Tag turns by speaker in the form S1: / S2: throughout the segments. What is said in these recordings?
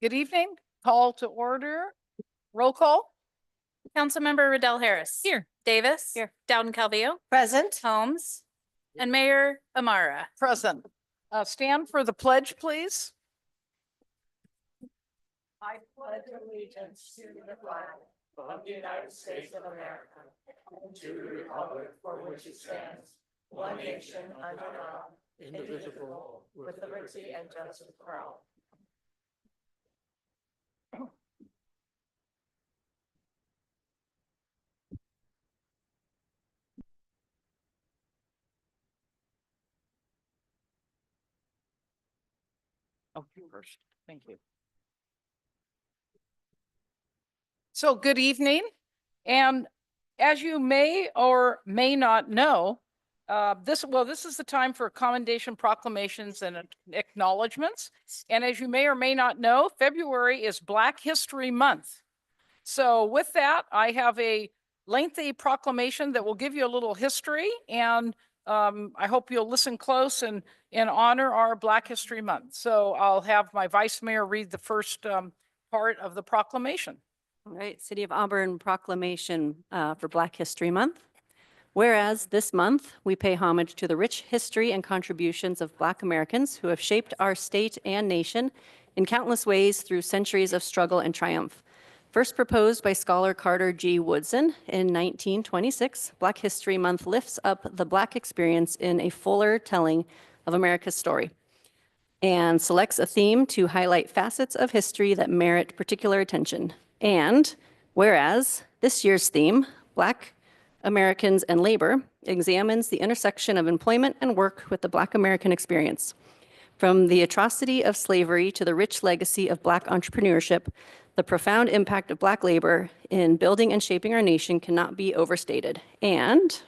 S1: Good evening. Call to order. Roll call.
S2: Councilmember Riddell Harris.
S1: Here.
S2: Davis.
S3: Here.
S2: Dowden Calvillo.
S3: Present.
S2: Holmes. And Mayor Amara.
S1: Present. Stand for the pledge, please.
S3: I pledge allegiance to the flag of the United States of America and to the republic for which it stands, one nation under God, indivisible, with liberty and justice for all.
S1: Oh, you first. Thank you. So good evening. And as you may or may not know, this is the time for commendation proclamations and acknowledgements. And as you may or may not know, February is Black History Month. So with that, I have a lengthy proclamation that will give you a little history, and I hope you'll listen close and honor our Black History Month. So I'll have my Vice Mayor read the first part of the proclamation.
S4: All right, City of Auburn proclamation for Black History Month. Whereas this month, we pay homage to the rich history and contributions of Black Americans who have shaped our state and nation in countless ways through centuries of struggle and triumph. First proposed by scholar Carter G. Woodson in 1926, Black History Month lifts up the Black experience in a fuller telling of America's story and selects a theme to highlight facets of history that merit particular attention. And whereas this year's theme, Black Americans and Labor, examines the intersection of employment and work with the Black American experience. From the atrocity of slavery to the rich legacy of Black entrepreneurship, the profound impact of Black labor in building and shaping our nation cannot be overstated. And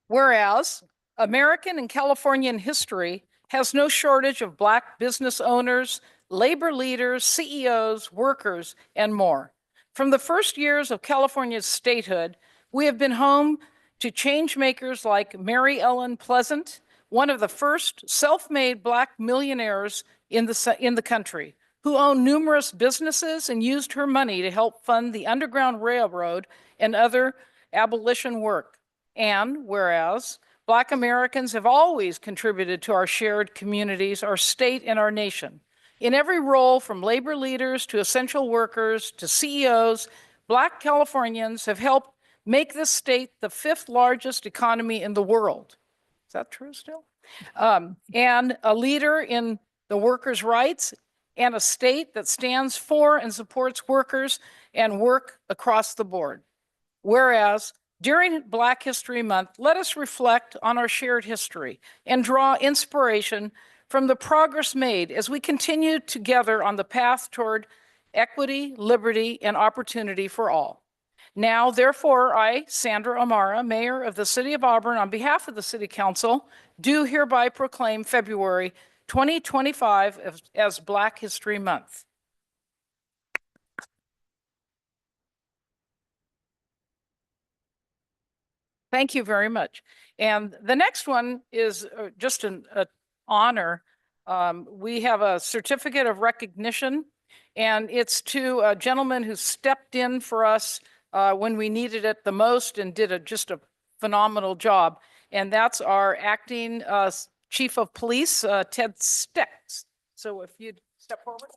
S1: whereas American and Californian history has no shortage of Black business owners, labor leaders, CEOs, workers, and more. From the first years of California's statehood, we have been home to change makers like Mary Ellen Pleasant, one of the first self-made Black millionaires in the country, who owned numerous businesses and used her money to help fund the Underground Railroad and other abolition work. And whereas Black Americans have always contributed to our shared communities, our state, and our nation. In every role, from labor leaders to essential workers to CEOs, Black Californians have helped make this state the 5th largest economy in the world. Is that true still? And a leader in the workers' rights, and a state that stands for and supports workers and work across the board. Whereas during Black History Month, let us reflect on our shared history and draw inspiration from the progress made as we continue together on the path toward equity, liberty, and opportunity for all. Now, therefore, I, Sandra Amara, Mayor of the City of Auburn, on behalf of the City Council, do hereby proclaim February 2025 as Black History Month. Thank you very much. And the next one is just an honor. We have a certificate of recognition, and it's to a gentleman who stepped in for us when we needed it the most and did just a phenomenal job. And that's our acting Chief of Police, Ted Stecks. So if you'd step forward.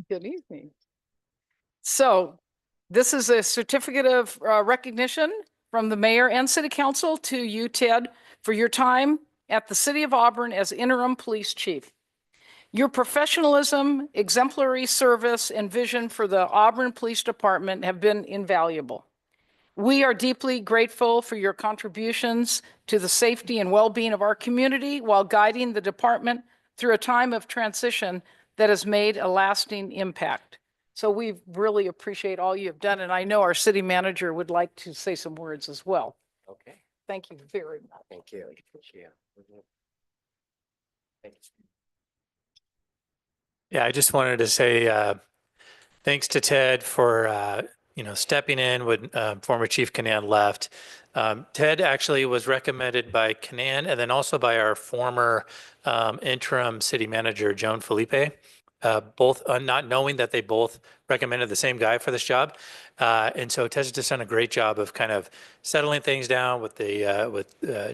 S1: Good evening. So this is a certificate of recognition from the mayor and city council to you, Ted, for your time at the City of Auburn as interim police chief. Your professionalism, exemplary service, and vision for the Auburn Police Department have been invaluable. We are deeply grateful for your contributions to the safety and well-being of our community while guiding the department through a time of transition that has made a lasting impact. So we really appreciate all you have done, and I know our city manager would like to say some words as well.
S3: Okay,
S1: Thank you very much.
S3: thank you. Appreciate it. Thank you.
S5: Yeah, I just wanted to say thanks to Ted for stepping in when former Chief Canan left. Ted actually was recommended by Canan and then also by our former interim city manager, Joan Felipe, both not knowing that they both recommended the same guy for this job. And so Ted's just done a great job of kind of settling things down with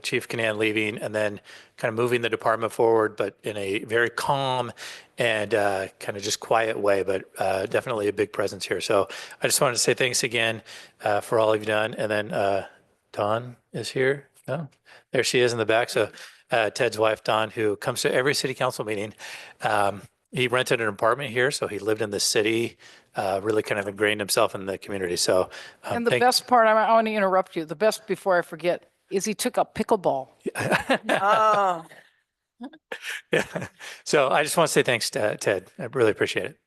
S5: Chief Canan leaving and then kind of moving the department forward, but in a very calm and kind of just quiet way, but definitely a big presence here. So I just wanted to say thanks again for all you've done. And then Dawn is here. Oh, there she is in the back. So Ted's wife, Dawn, who comes to every city council meeting. He rented an apartment here, so he lived in the city, really kind of ingrained himself in the community. So,
S1: And the best part, I want to interrupt you, the best before I forget, is he took up pickleball.
S3: Oh.
S5: Yeah. So I just want to say thanks to Ted. I really appreciate it.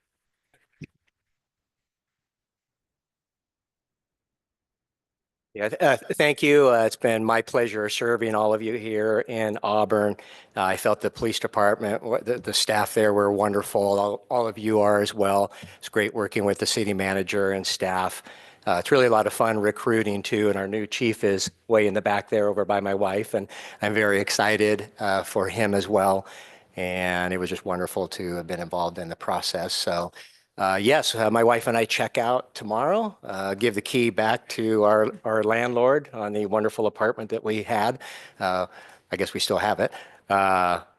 S3: Yeah, thank you. It's been my pleasure serving all of you here in Auburn. I felt the police department, the staff there were wonderful. All of you are as well. It's great working with the city manager and staff. It's really a lot of fun recruiting too, and our new chief is way in the back there over by my wife, and I'm very excited for him as well. And it was just wonderful to have been involved in the process. So yes, my wife and I check out tomorrow, give the key back to our landlord on the wonderful apartment that we had. I guess we still have it.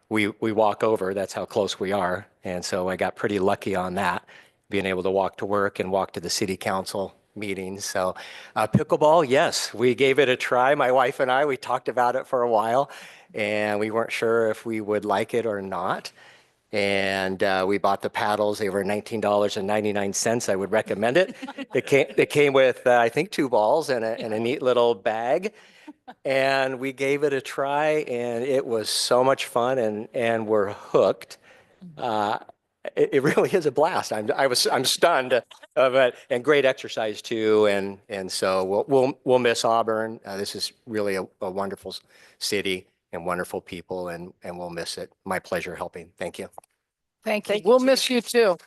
S3: We walk over, that's how close we are. And so I got pretty lucky on that, being able to walk to work and walk to the city council meetings. So pickleball, yes, we gave it a try. My wife and I, we talked about it for a while and we weren't sure if we would like it or not. And we bought the paddles. They were $19.99. I would recommend it. They came with, I think, 2 balls and a neat little bag. And we gave it a try, and it was so much fun, and we're hooked. It really is a blast. I'm stunned, and great exercise too. And so we'll miss Auburn. This is really a wonderful city and wonderful people, and we'll miss it. My pleasure helping. Thank you.
S1: Thank you.
S3: Thank you,
S1: We'll
S3: Chief.
S1: miss you too.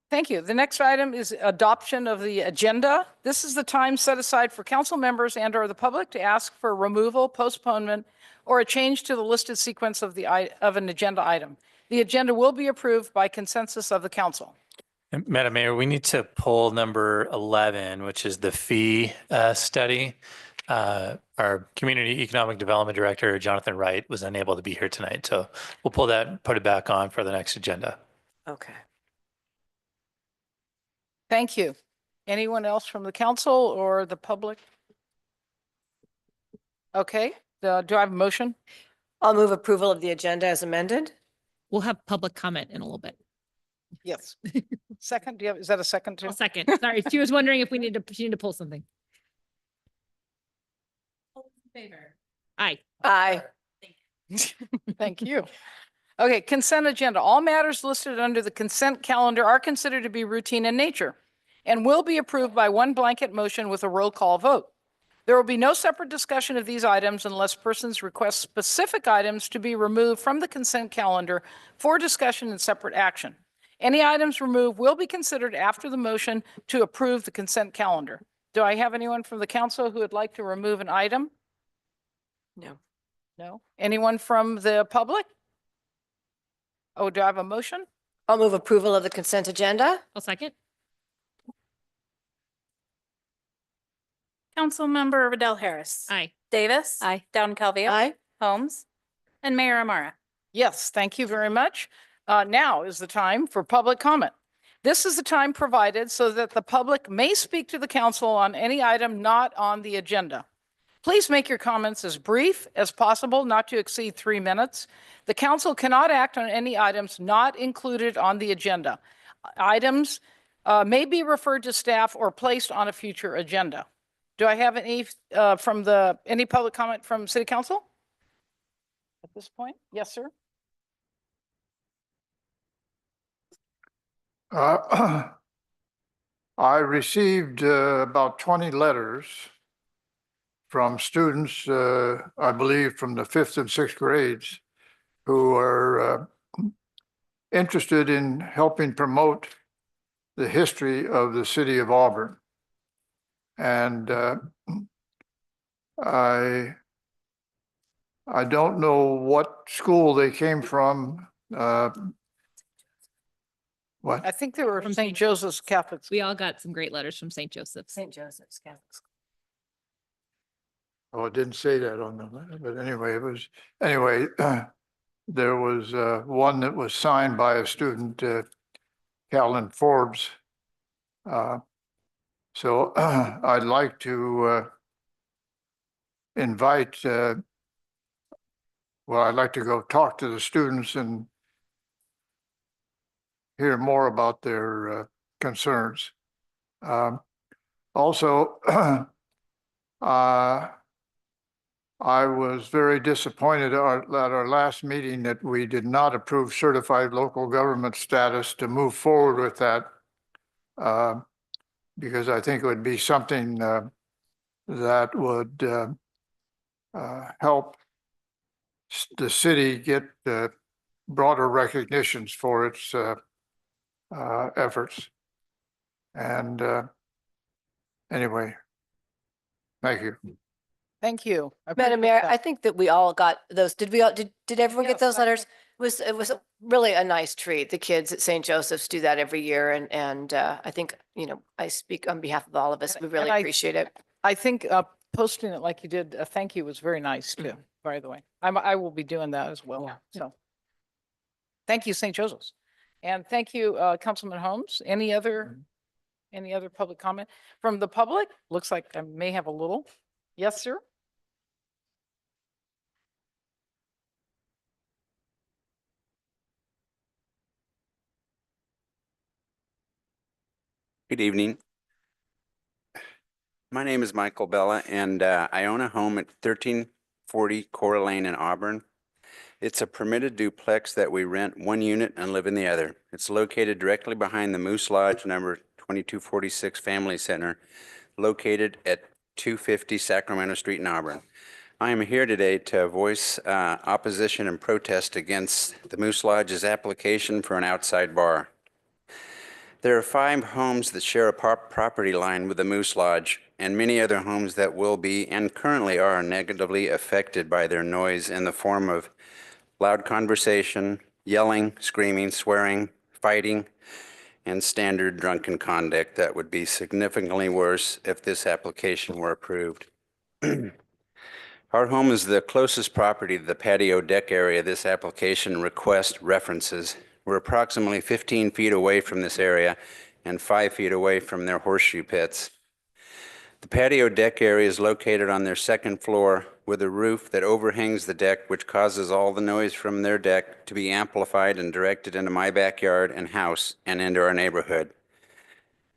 S1: Thank you. The next item is adoption of the agenda. This is the time set aside for council members and/or the public to ask for removal, postponement, or a change to the listed sequence of an agenda item. The agenda will be approved by consensus of the council.
S5: And Madam Mayor, we need to pull number 11, which is the fee study. Our Community Economic Development Director, Jonathan Wright, was unable to be here tonight. So we'll pull that and put it back on for the next agenda.
S3: Okay.
S1: Thank you. Anyone else from the council or the public? Okay, do I have a motion?
S6: I'll move approval of the agenda as amended.
S7: We'll have public comment in a little bit.
S1: Yes. Second, is that a second too?
S7: A second. Sorry, she was wondering if she need to pull something.
S2: Favor.
S7: Aye.
S6: Aye.
S1: Thank you. Okay, consent agenda. All matters listed under the consent calendar are considered to be routine in nature and will be approved by one blanket motion with a roll call vote. There will be no separate discussion of these items unless persons request specific items to be removed from the consent calendar for discussion and separate action. Any items removed will be considered after the motion to approve the consent calendar. Do I have anyone from the council who would like to remove an item?
S6: No.
S1: No? Anyone from the public? Oh, do I have a motion?
S6: I'll move approval of the consent agenda.
S7: I'll second.
S2: Councilmember Riddell Harris.
S7: Aye.
S2: Davis.
S4: Aye.
S2: Down Calveo.
S6: Aye.
S2: Holmes. And Mayor Amara.
S1: Yes, thank you very much. Now is the time for public comment. This is the time provided so that the public may speak to the council on any item not on the agenda. Please make your comments as brief as possible, not to exceed 3 minutes. The council cannot act on any items not included on the agenda. Items may be referred to staff or placed on a future agenda. Do I have any any public comment from City Council at this point? Yes, sir.
S8: I received about 20 letters from students, I believe from the 5th and 6th grades, who are interested in helping promote the history of the city of Auburn. And I don't know what school they came from. What?
S1: I think they were
S7: From
S1: from St.
S7: St.
S1: Joseph's Catholic School.
S7: We all got some great letters from St. Joseph's.
S6: St. Joseph's Catholic School.
S8: Oh, it didn't say that on the letter, but anyway, there was one that was signed by a student, Calvin Forbes. So I'd like to invite, I'd like to go talk to the students and hear more about their concerns. Also, I was very disappointed at our last meeting that we did not approve certified local government status to move forward with that. Because I think it would be something that would help the city get broader recognitions for its efforts. And anyway, thank you.
S1: Thank you. I
S6: Madam
S1: appreciate
S6: Mayor,
S1: that.
S6: I think that we all got those. Did we all, did everyone get
S1: Yes,
S6: those
S1: I
S6: letters? It was really a nice treat. The kids at St. Joseph's do that every year. And I think, you know, I speak on behalf of all of us. We really
S1: and I-
S6: appreciate it.
S1: I think posting it like you did, thank you, was very nice too, by the way. I will be doing that as well.
S6: Yeah.
S1: So thank you, St. Joseph's. And thank you, Councilman Holmes. Any other public comment from the public? Looks like I may have a little. Yes, sir.
S9: Good evening. My name is Michael Bella, and I own a home at 1340 Cora Lane in Auburn. It's a permitted duplex that we rent one unit and live in the other. It's located directly behind the Moose Lodge number 2246 Family Center, located at 250 Sacramento Street in Auburn. I am here today to voice opposition and protest against the Moose Lodge's application for an outside bar. There are 5 homes that share a property line with the Moose Lodge, and many other homes that will be and currently are negatively affected by their noise in the form of loud conversation, yelling, screaming, swearing, fighting, and standard drunken conduct that would be significantly worse if this application were approved. Our home is the closest property to the patio deck area this application request references. We're approximately 15 feet away from this area and 5 feet away from their horseshoe pits. The patio deck area is located on their second floor with a roof that overhangs the deck, which causes all the noise from their deck to be amplified and directed into my backyard and house and into our neighborhood.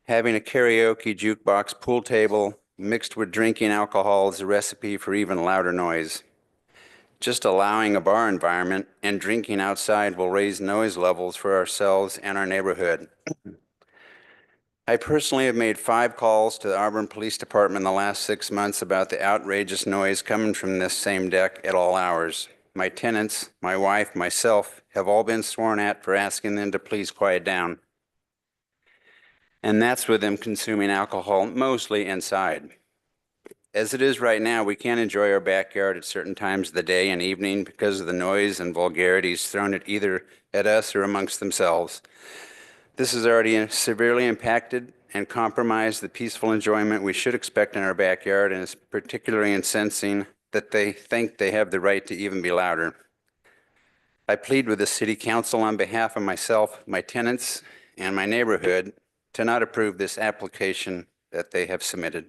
S9: Having a karaoke jukebox pool table mixed with drinking alcohol is a recipe for even louder noise. Just allowing a bar environment and drinking outside will raise noise levels for ourselves and our neighborhood. I personally have made 5 calls to the Auburn Police Department in the last 6 months about the outrageous noise coming from this same deck at all hours. My tenants, my wife, myself have all been sworn at for asking them to please quiet down. And that's with them consuming alcohol mostly inside. As it is right now, we can't enjoy our backyard at certain times of the day and evening because of the noise and vulgarities thrown at either at us or amongst themselves. This has already severely impacted and compromised the peaceful enjoyment we should expect in our backyard, and is particularly incensing that they think they have the right to even be louder. I plead with the City Council on behalf of myself, my tenants, and my neighborhood to not approve this application that they have submitted.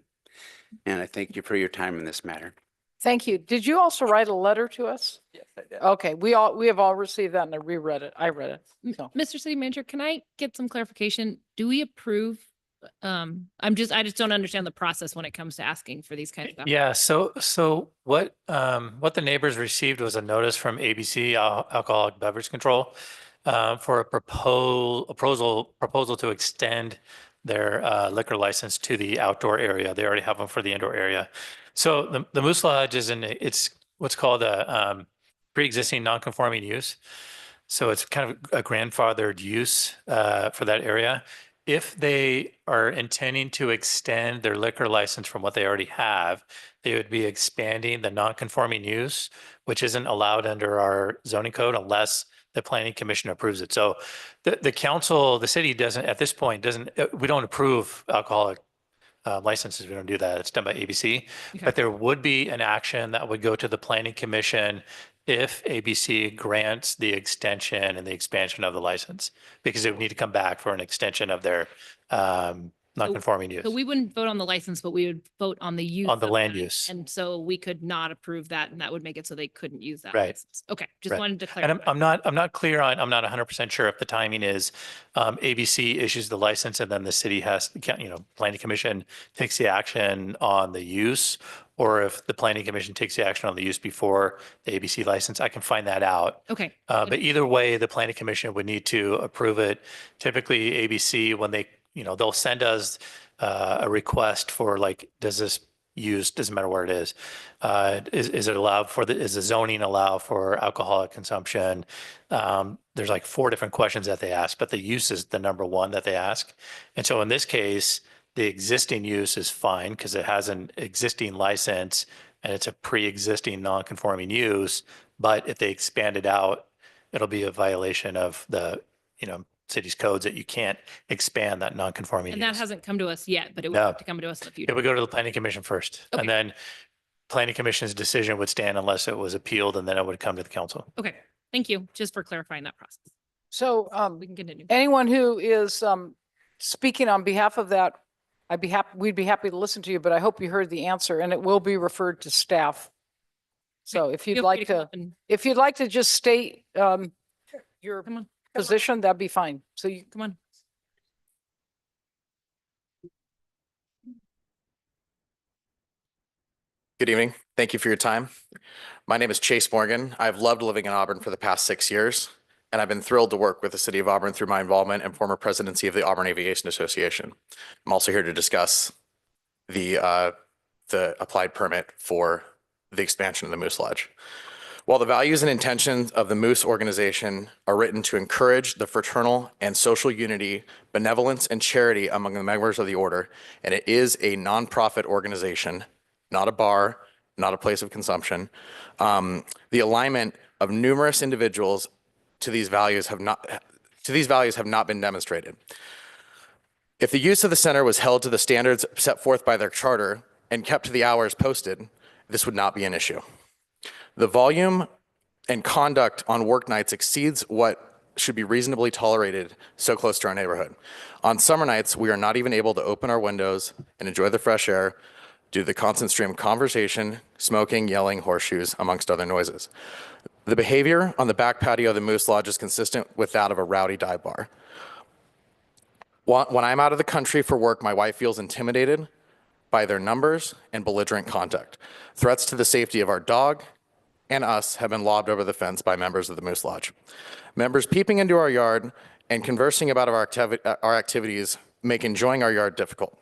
S9: And I thank you for your time in this matter.
S1: Thank you. Did you also write a letter to us?
S9: Yes, I did.
S1: Okay, we have all received that and I reread it. I read it. So.
S7: Mr. City Manager, can I get some clarification? Do we approve? I just don't understand the process when it comes to asking for these kinds of.
S5: Yeah, so what the neighbors received was a notice from ABC Alcoholic Beverage Control for a proposal to extend their liquor license to the outdoor area. They already have them for the indoor area. So the Moose Lodge it's what's called a pre-existing non-conforming use. So it's kind of a grandfathered use for that area. If they are intending to extend their liquor license from what they already have, they would be expanding the non-conforming use, which isn't allowed under our zoning code unless the planning commission approves it. So the council, the city doesn't, at this point, we don't approve alcoholic licenses. We don't do that. It's done by ABC.
S7: Okay.
S5: But there would be an action that would go to the planning commission if ABC grants the extension and the expansion of the license, because they would need to come back for an extension of their non-conforming use.
S7: So we wouldn't vote on the license, but we would vote on the use.
S5: On the
S7: of
S5: land
S7: that.
S5: use.
S7: And so we could not approve that and that would make it so they couldn't use that.
S5: Right.
S7: license. Okay, just
S5: Right.
S7: wanted to
S5: And
S7: clarify.
S5: I'm not clear on, I'm not 100% sure if the timing is ABC issues the license and then the city has, planning commission takes the action on the use, or if the planning commission takes the action on the use before the ABC license. I can find that out.
S7: Okay.
S5: But either way, the planning commission would need to approve it. Typically, ABC, when they, they'll send us a request for like, does this use, doesn't matter where it is it allowed for is the zoning allow for alcoholic consumption? There's like 4 different questions that they ask, but the use is the number one that they ask. And so in this case, the existing use is fine because it has an existing license and it's a pre-existing non-conforming use. But if they expand it out, it'll be a violation of the, city's codes that you can't expand that non-conforming
S7: And
S5: use.
S7: that hasn't come to us yet, but it would
S5: No.
S7: have to come to us in the
S5: It
S7: future.
S5: would go to the planning commission first,
S7: Okay.
S5: and then planning commission's decision would stand unless it was appealed, and then it would come to the council.
S7: Okay, thank you, just for clarifying that process.
S1: So
S7: We can continue.
S1: anyone who is speaking on behalf of that, we'd be happy to listen to you, but I hope you heard the answer and it will be referred to staff. So if you'd
S7: Feel free
S1: like
S7: come
S1: to,
S7: up and-
S1: if you'd like to just state your
S7: Come on,
S1: position, that'd be fine. So you,
S7: come on.
S10: Good evening. Thank you for your time. My name is Chase Morgan. I've loved living in Auburn for the past 6 years, and I've been thrilled to work with the city of Auburn through my involvement and former presidency of the Auburn Aviation Association. I'm also here to discuss the applied permit for the expansion of the Moose Lodge. While the values and intentions of the Moose organization are written to encourage the fraternal and social unity, benevolence, and charity among the members of the order, and it is a nonprofit organization, not a bar, not a place of consumption. The alignment of numerous individuals to these values have not been demonstrated. If the use of the center was held to the standards set forth by their charter and kept to the hours posted, this would not be an issue. The volume and conduct on work nights exceeds what should be reasonably tolerated so close to our neighborhood. On summer nights, we are not even able to open our windows and enjoy the fresh air due to the constant stream of conversation, smoking, yelling, horseshoes, amongst other noises. The behavior on the back patio of the Moose Lodge is consistent with that of a rowdy dive bar. When I'm out of the country for work, my wife feels intimidated by their numbers and belligerent conduct. Threats to the safety of our dog and us have been lobbed over the fence by members of the Moose Lodge. Members peeping into our yard and conversing about our activities make enjoying our yard difficult.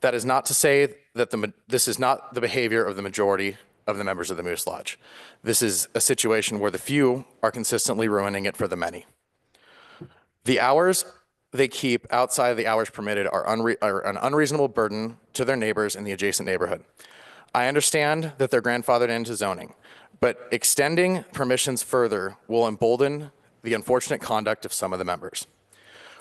S10: That is not to say that this is not the behavior of the majority of the members of the Moose Lodge. This is a situation where the few are consistently ruining it for the many. The hours they keep outside of the hours permitted are an unreasonable burden to their neighbors in the adjacent neighborhood. I understand that they're grandfathered into zoning, but extending permissions further will embolden the unfortunate conduct of some of the members.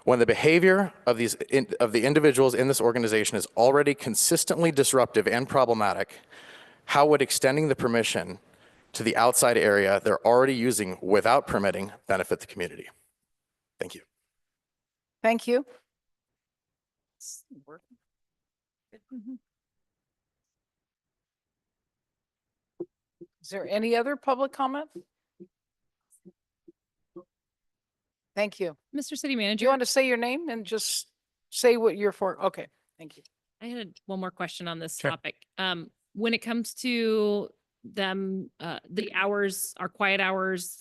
S10: When the behavior of the individuals in this organization is already consistently disruptive and problematic, how would extending the permission to the outside area they're already using without permitting benefit the community? Thank you.
S1: Thank you. It's working. Good. Is there any other public comment? Thank you.
S7: Mr. City
S1: Do
S7: Manager.
S1: you want to say your name and just say what you're for? Okay, thank you.
S7: I had one more question on this
S5: Sure.
S7: topic. When it comes to them, the hours, our quiet hours,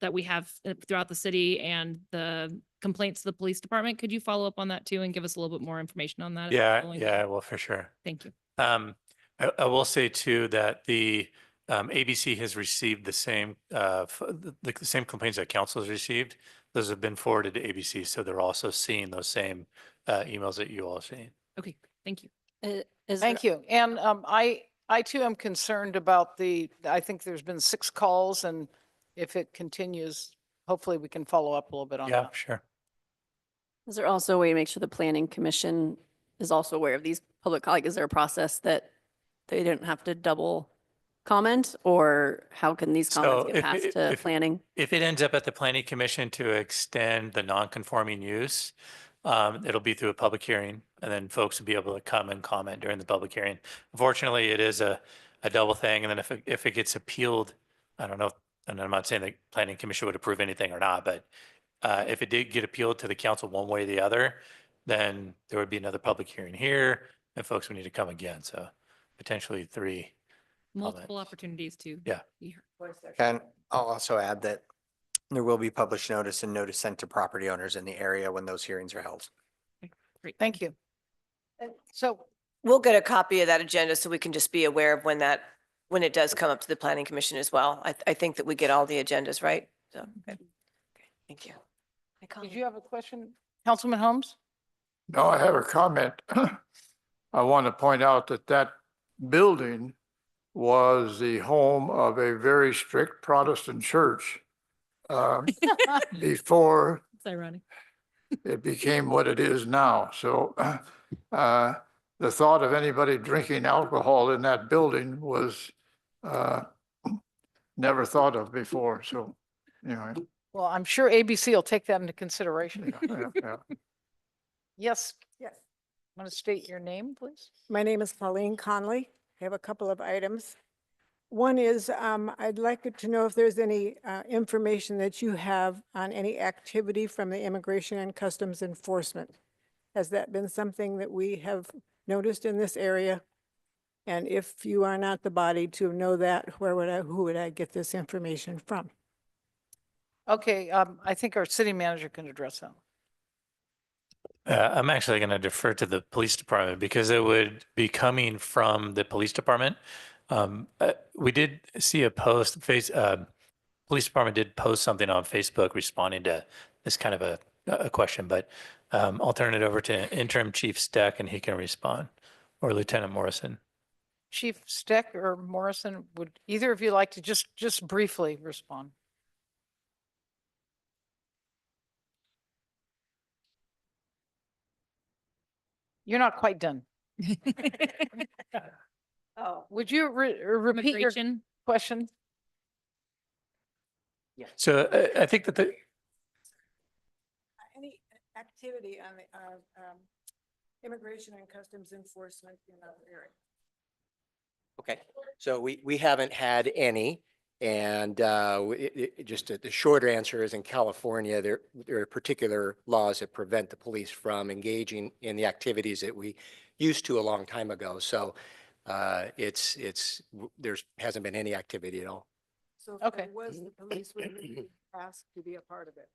S7: that we have throughout the city and the complaints to the police department, could you follow up on that too and give us a little bit more information on that? if
S5: Yeah,
S7: you're willing to?
S5: yeah, well, for sure.
S7: Thank you.
S5: I will say too that the ABC has received the same the same complaints that council has received. Those have been forwarded to ABC, so they're also seeing those same emails that you all see.
S7: Okay, thank you.
S1: Thank you. And I too am concerned about I think there's been 6 calls, and if it continues, hopefully we can follow up a little bit on
S5: Yeah,
S1: that.
S5: sure.
S4: Is there also a way to make sure the planning commission is also aware of these public, like, is there a process that they don't have to double comment, or how can these comments
S5: So
S4: get
S5: if
S4: passed
S5: it-
S4: to
S5: if-
S4: planning?
S5: If it ends up at the planning commission to extend the non-conforming use, it'll be through a public hearing, and then folks will be able to come and comment during the public hearing. Unfortunately, it is a double thing, and then if it gets appealed, I don't know, and I'm not saying the planning commission would approve anything or not, but if it did get appealed to the council one way or the other, then there would be another public hearing here, and folks would need to come again, so potentially 3.
S7: Multiple
S5: Comments.
S7: opportunities to.
S5: Yeah.
S7: be heard.
S3: And I'll also add that there will be published notice and notice sent to property owners in the area when those hearings are held.
S7: Great.
S1: Thank you. So
S6: We'll get a copy of that agenda so we can just be aware of when it does come up to the planning commission as well. I think that we get all the agendas, right? So, good. Okay, thank you.
S1: did you have a question, Councilman Holmes?
S8: No, I have a comment. I want to point out that that building was the home of a very strict Protestant church before
S7: It's ironic.
S8: it became what it is now. So the thought of anybody drinking alcohol in that building was never thought of before. So, anyway,
S1: Well, I'm sure ABC will take that into consideration.
S8: yeah.
S1: Yes,
S11: Yes,
S1: want to state your name, please?
S11: my name is Pauline Conley. I have a couple of items. One is, I'd like to know if there's any information that you have on any activity from the Immigration and Customs Enforcement. Has that been something that we have noticed in this area? And if you are not the body to know that, who would I get this information from?
S1: Okay, I think our city manager can address that.
S5: I'm actually going to defer to the police department because it would be coming from the police department. We did see a post, police department did post something on Facebook responding to this kind of a question, but I'll turn it over to Interim Chief Steck and he can respond, or Lieutenant Morrison.
S1: Chief Steck or Morrison, would either of you like to just briefly respond? You're not quite done.
S11: Oh,
S1: Would you repeat your
S7: Immigration.
S1: question?
S5: So I think that
S11: any activity on the Immigration and Customs Enforcement in our area?
S3: Okay, so we haven't had any. And just the shorter answer is in California, there are particular laws that prevent the police from engaging in the activities that we used to a long time ago. So there's hasn't been any activity at all.
S11: So if
S1: Okay.
S11: there was, the police would be asked to be a part of it.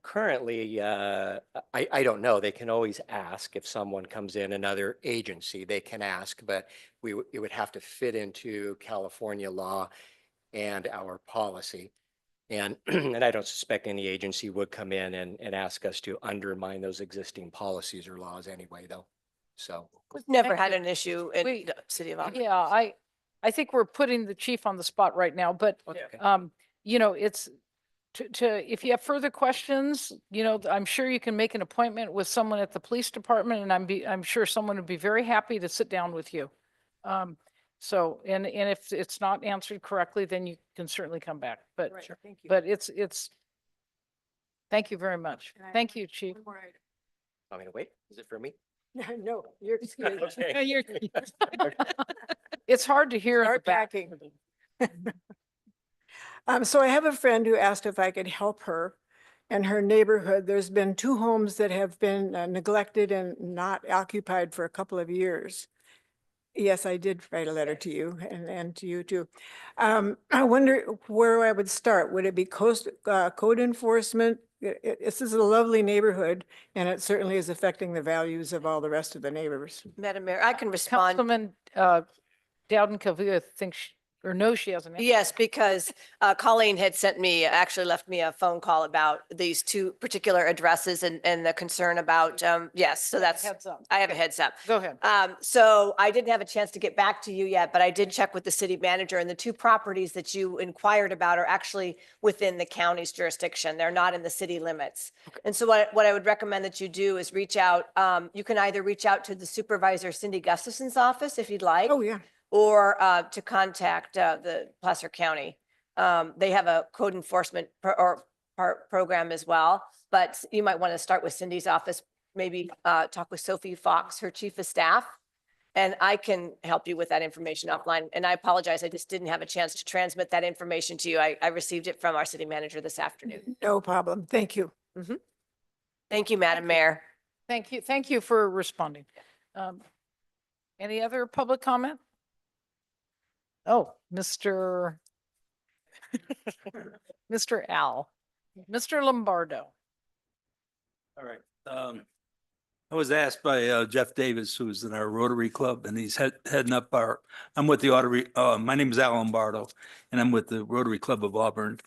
S3: Currently, I don't know. They can always ask if someone comes in another agency, they can ask, but it would have to fit into California law and our policy. And, and I don't suspect any agency would come in and ask us to undermine those existing policies or laws anyway, though. So.
S6: We've never
S1: Thank
S6: had
S1: you.
S6: an issue in
S1: Wait,
S6: the city of Auburn.
S1: Yeah, I think we're putting the chief on the spot right now, but
S3: Okay.
S1: you know, it's if you have further questions, you know, I'm sure you can make an appointment with someone at the police department, and I'm sure someone would be very happy to sit down with you. So, and if it's not answered correctly, then you can certainly come back, but,
S11: Right, thank you.
S1: but it's, Thank you very much.
S11: And I
S1: Thank
S11: have
S1: you, Chief.
S11: one more item.
S3: Want me to wait? Is it for me?
S11: No, you're excused.
S3: Okay.
S7: You're-
S1: It's hard to hear in the
S11: Start
S1: back.
S11: packing. So I have a friend who asked if I could help her in her neighborhood. There's been 2 homes that have been neglected and not occupied for a couple of years. Yes, I did write a letter to you and to you too. I wonder where I would start. Would it be code enforcement? This is a lovely neighborhood and it certainly is affecting the values of all the rest of the neighbors.
S6: Madam Mayor, I can respond.
S1: Councilman Dowden Kavua thinks, or knows she has an answer.
S6: Yes, because Colleen had sent me, actually left me a phone call about these 2 particular addresses and the concern about, yes, so that's,
S1: Heads up.
S6: I have a heads up.
S1: Go ahead.
S6: So I didn't have a chance to get back to you yet, but I did check with the city manager and the 2 properties that you inquired about are actually within the county's jurisdiction. They're not in the city limits. And so what I would recommend that you do is reach out, you can either reach out to the supervisor Cindy Gustafson's office if you'd like.
S11: Oh, yeah.
S6: Or to contact the Placer County. They have a code enforcement program as well, but you might want to start with Cindy's office, maybe talk with Sophie Fox, her chief of staff, and I can help you with that information offline. And I apologize, I just didn't have a chance to transmit that information to you. I received it from our city manager this afternoon.
S11: No problem. Thank you.
S6: Thank you, Madam Mayor.
S1: Thank you. Thank you for responding. Any other public comment? Oh, Mr. Al, Mr. Lombardo.
S12: All right. I was asked by Jeff Davis, who's in our Rotary Club, and he's heading up I'm with the Rotary, my name is Al Lombardo, and I'm with the Rotary Club of Auburn.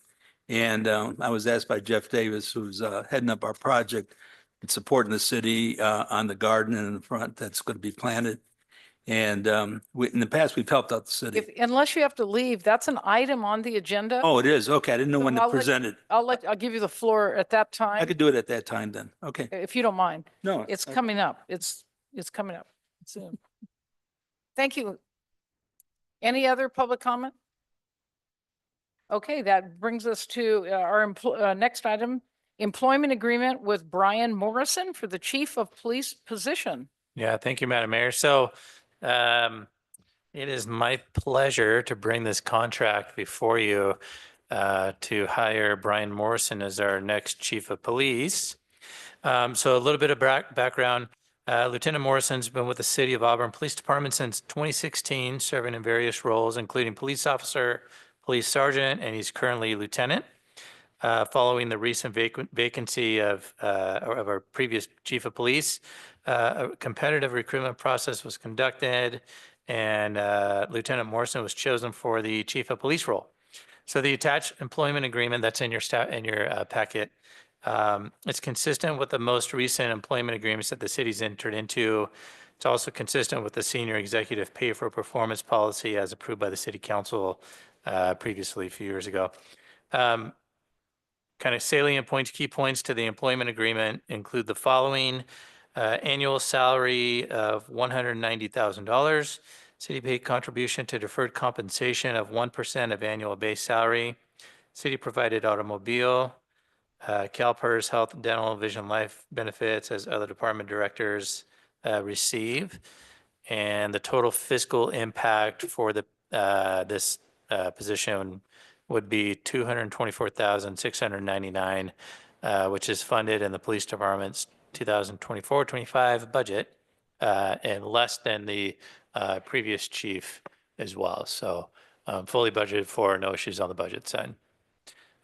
S12: And I was asked by Jeff Davis, who's heading up our project and supporting the city on the garden in the front that's going to be planted. And in the past, we've helped out the city.
S1: Unless you have to leave, that's an item on the agenda.
S12: Oh, it is? Okay, I didn't know
S1: So
S12: when to
S1: I'll let-
S12: present it.
S1: I'll give you the floor at that
S12: I
S1: time,
S12: could do it at that time then. Okay.
S1: if you don't mind.
S12: No.
S1: It's
S12: okay.
S1: coming up. It's coming up soon. Thank you. Any other public comment? Okay, that brings us to our next item, employment agreement with Brian Morrison for the chief of police position.
S5: Yeah, thank you, Madam Mayor. So it is my pleasure to bring this contract before you to hire Brian Morrison as our next chief of police. So a little bit of background. Lieutenant Morrison's been with the City of Auburn Police Department since 2016, serving in various roles, including police officer, police sergeant, and he's currently lieutenant. Following the recent vacancy of our previous chief of police, a competitive recruitment process was conducted, and Lieutenant Morrison was chosen for the chief of police role. So the attached employment agreement that's in your packet, it's consistent with the most recent employment agreements that the city's entered into. It's also consistent with the senior executive pay for performance policy as approved by the city council previously a few years ago. Kind of salient points, key points to the employment agreement include the following: annual salary of $190,000, city paid contribution to deferred compensation of 1% of annual base salary, city provided automobile, CalPERS health, dental, vision, life benefits as other department directors receive, and the total fiscal impact for this position would be $224,699, which is funded in the police department's 2024-25 budget, and less than the previous chief as well. So fully budgeted for, no issues on the budget side.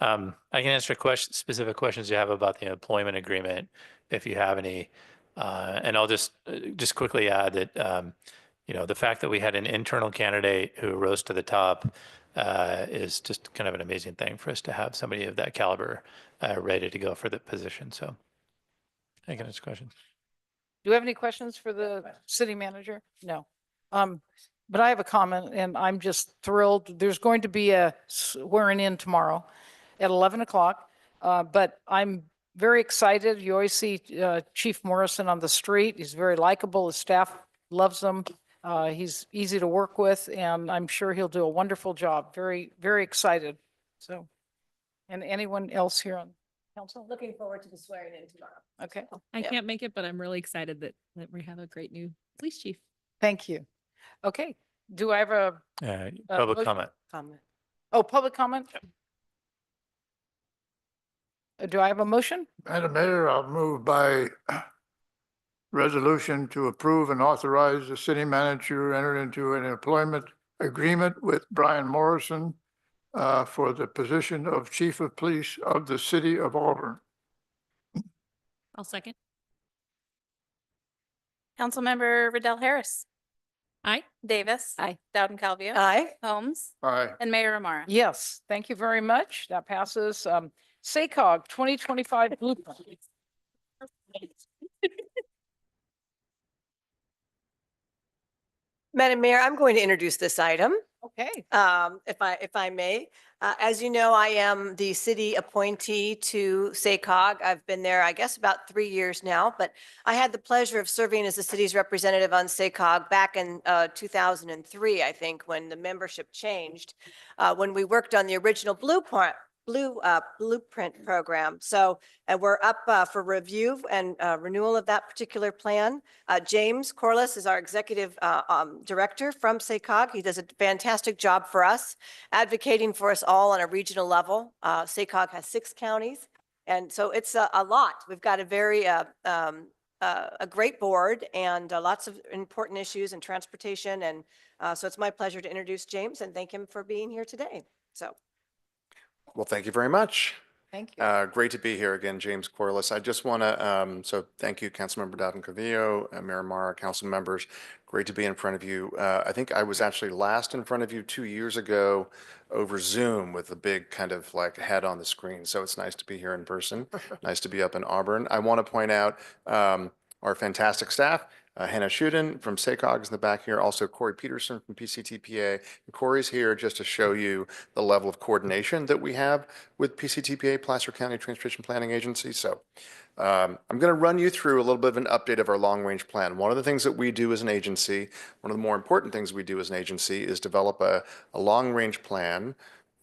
S5: I can answer specific questions you have about the employment agreement if you have any. And I'll just quickly add that the fact that we had an internal candidate who rose to the top is just kind of an amazing thing for us to have somebody of that caliber ready to go for the position. So I can answer questions.
S1: Do you have any questions for the city manager? No. But I have a comment and I'm just thrilled. There's going to be a swearing in tomorrow at 11 o'clock. But I'm very excited. You always see Chief Morrison on the street. He's very likable. His staff loves him. He's easy to work with, and I'm sure he'll do a wonderful job. Very, very excited. So, and anyone else here on? Council?
S6: Looking forward to the swearing in tomorrow.
S1: Okay,
S7: I
S6: Yeah.
S7: can't make it, but I'm really excited that we have a great new police chief.
S1: thank you. Okay, do I have a,
S5: Public
S1: motion?
S5: comment.
S6: Comment.
S1: oh, public comment? Do I have a motion?
S8: Madam Mayor, I'll move by resolution to approve and authorize the city manager enter into an employment agreement with Brian Morrison for the position of Chief of Police of the City of Auburn.
S7: I'll second.
S2: Councilmember Riddell Harris.
S7: Aye.
S2: Davis.
S4: Aye.
S2: Dowden Calveo.
S6: Aye.
S2: Holmes
S8: Aye.
S2: and Mayor Ramara.
S1: Yes, thank you very much. That passes. SACOG 2025 blueprint.
S6: Madam Mayor, I'm going to introduce this item.
S1: Okay,
S6: If I may. As you know, I am the city appointee to SACOG. I've been there, I guess, about 3 years now, but I had the pleasure of serving as the city's representative on SACOG back in 2003, I think, when the membership changed, when we worked on the original blueprint program. So we're up for review and renewal of that particular plan. James Corliss is our executive director from SACOG. He does a fantastic job for us, advocating for us all on a regional level. SACOG has 6 counties, and so it's a lot. We've got a very a great board and lots of important issues in transportation, and so it's my pleasure to introduce James and thank him for being here today. So.
S10: Well, thank you very much.
S1: thank you.
S10: Great to be here again, James Corliss. I just want to, so thank you, Councilmember Dowden Cavillo, Mayor Mara, council members. Great to be in front of you. I think I was actually last in front of you 2 years ago over Zoom with a big kind of like head on the screen. So it's nice to be here in person. Nice to be up in Auburn. I want to point out our fantastic staff. Hannah Shuden from SACOG is in the back here. Also Corey Peterson from PCTPA. And Corey's here just to show you the level of coordination that we have with PCTPA, Placer County Transportation Planning Agency. So I'm going to run you through a little bit of an update of our long-range plan. One of the things that we do as an agency, one of the more important things we do as an agency is develop a long-range plan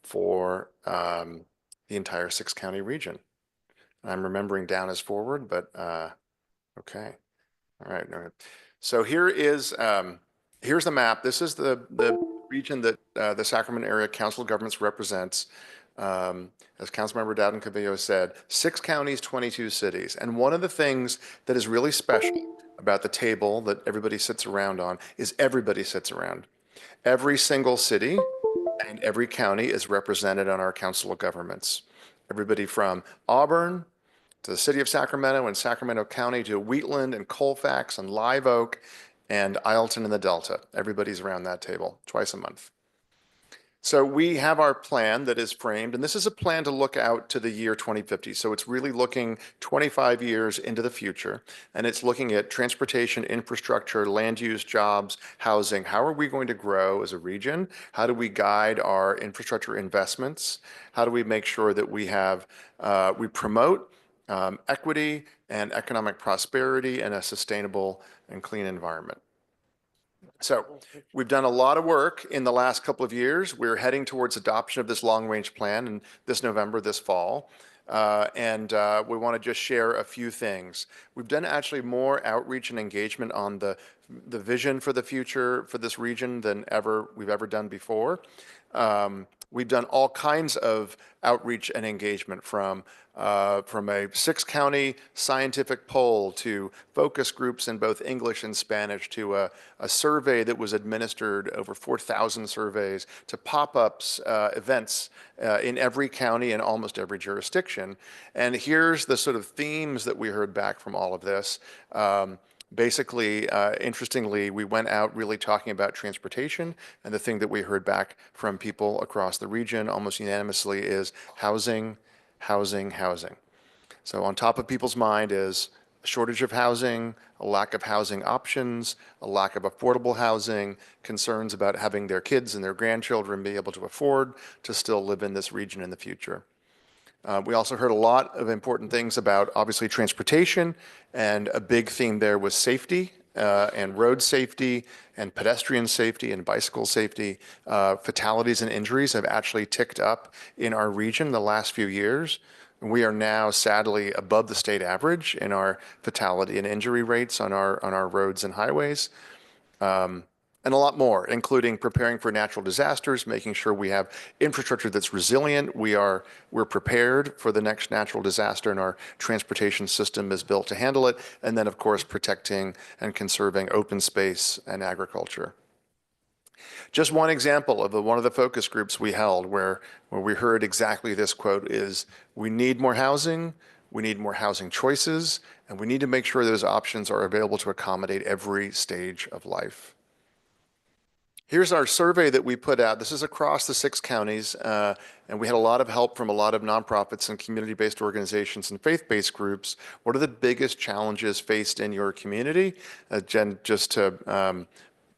S10: for the entire 6-county region. I'm remembering down as forward, but okay. All right. So here is here's the map. This is the region that the Sacramento Area Council of Governments represents. As Councilmember Dowden Cavillo said, 6 counties, 22 cities. And one of the things that is really special about the table that everybody sits around on is everybody sits around. Every single city and every county is represented on our Council of Governments. Everybody from Auburn to the city of Sacramento and Sacramento County to Wheatland and Colfax and Live Oak and Ileton and the Delta. Everybody's around that table twice a month. So we have our plan that is framed, and this is a plan to look out to the year 2050. So it's really looking 25 years into the future, and it's looking at transportation, infrastructure, land use, jobs, housing. How are we going to grow as a region? How do we guide our infrastructure investments? How do we make sure that we have, we promote equity and economic prosperity and a sustainable and clean environment? So we've done a lot of work in the last couple of years. We're heading towards adoption of this long-range plan in this November, this fall. And we want to just share a few things. We've done actually more outreach and engagement on the vision for the future for this region than we've ever done before. We've done all kinds of outreach and engagement from a 6-county scientific poll to focus groups in both English and Spanish to a survey that was administered, over 4,000 surveys, to pop-ups, events in every county and almost every jurisdiction. And here's the sort of themes that we heard back from all of this. Basically, interestingly, we went out really talking about transportation, and the thing that we heard back from people across the region almost unanimously is housing, housing, housing. So on top of people's mind is a shortage of housing, a lack of housing options, a lack of affordable housing, concerns about having their kids and their grandchildren be able to afford to still live in this region in the future. We also heard a lot of important things about, obviously, transportation, and a big theme there was safety and road safety and pedestrian safety and bicycle safety. Fatalities and injuries have actually ticked up in our region the last few years.
S13: We are now sadly above the state average in our fatality and injury rates on our roads and highways. And a lot more, including preparing for natural disasters, making sure we have infrastructure that's resilient. We're prepared for the next natural disaster, and our transportation system is built to handle it. And then, of course, protecting and conserving open space and agriculture. Just one example of one of the focus groups we held where we heard exactly this quote is, we need more housing, we need more housing choices, and we need to make sure those options are available to accommodate every stage of life. Here's our survey that we put out. This is across the 6 counties, and we had a lot of help from a lot of nonprofits and community-based organizations and faith-based groups. What are the biggest challenges faced in your community? Jen, just to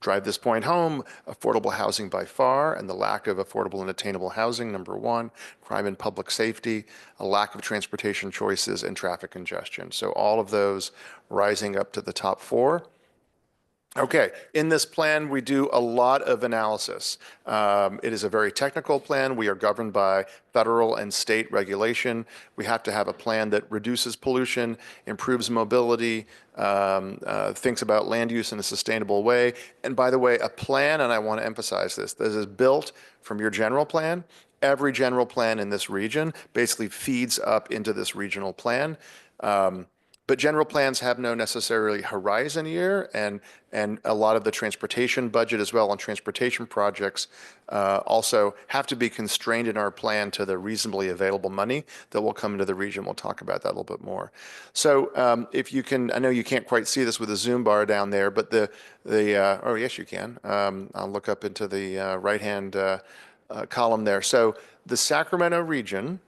S13: drive this point home, affordable housing by far, and the lack of affordable and attainable housing, number 1, crime and public safety, a lack of transportation choices, and traffic congestion. So all of those rising up to the top 4. Okay, in this plan, we do a lot of analysis. It is a very technical plan. We are governed by federal and state regulation. We have to have a plan that reduces pollution, improves mobility, thinks about land use in a sustainable way. And by the way, a plan, and I want to emphasize this is built from your general plan. Every general plan in this region basically feeds up into this regional plan. But general plans have no necessarily horizon year, and a lot of the transportation budget as well on transportation projects also have to be constrained in our plan to the reasonably available money that will come into the region. We'll talk about that a little bit more. So if you can, I know you can't quite see this with the zoom bar down there, but oh yes you can. I'll look up into the right-hand column there. So the Sacramento region,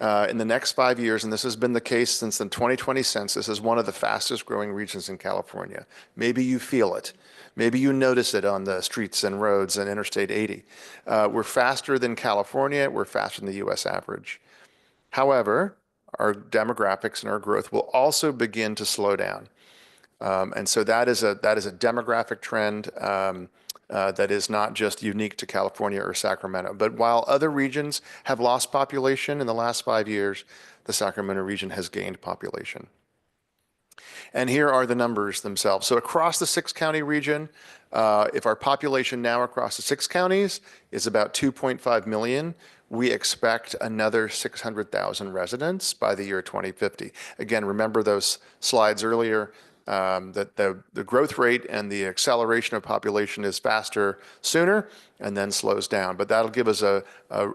S13: in the next 5 years, and this has been the case since the 2020 census, is one of the fastest growing regions in California. Maybe you feel it. Maybe you notice it on the streets and roads and Interstate 80. We're faster than California. We're faster than the US average. However, our demographics and our growth will also begin to slow down. And so that is a demographic trend that is not just unique to California or Sacramento. But while other regions have lost population in the last 5 years, the Sacramento region has gained population. And here are the numbers themselves. So across the 6-county region, if our population now across the 6 counties is about 2.5 million, we expect another 600,000 residents by the year 2050. Again, remember those slides earlier, that the growth rate and the acceleration of population is faster sooner and then slows down. But that'll give us a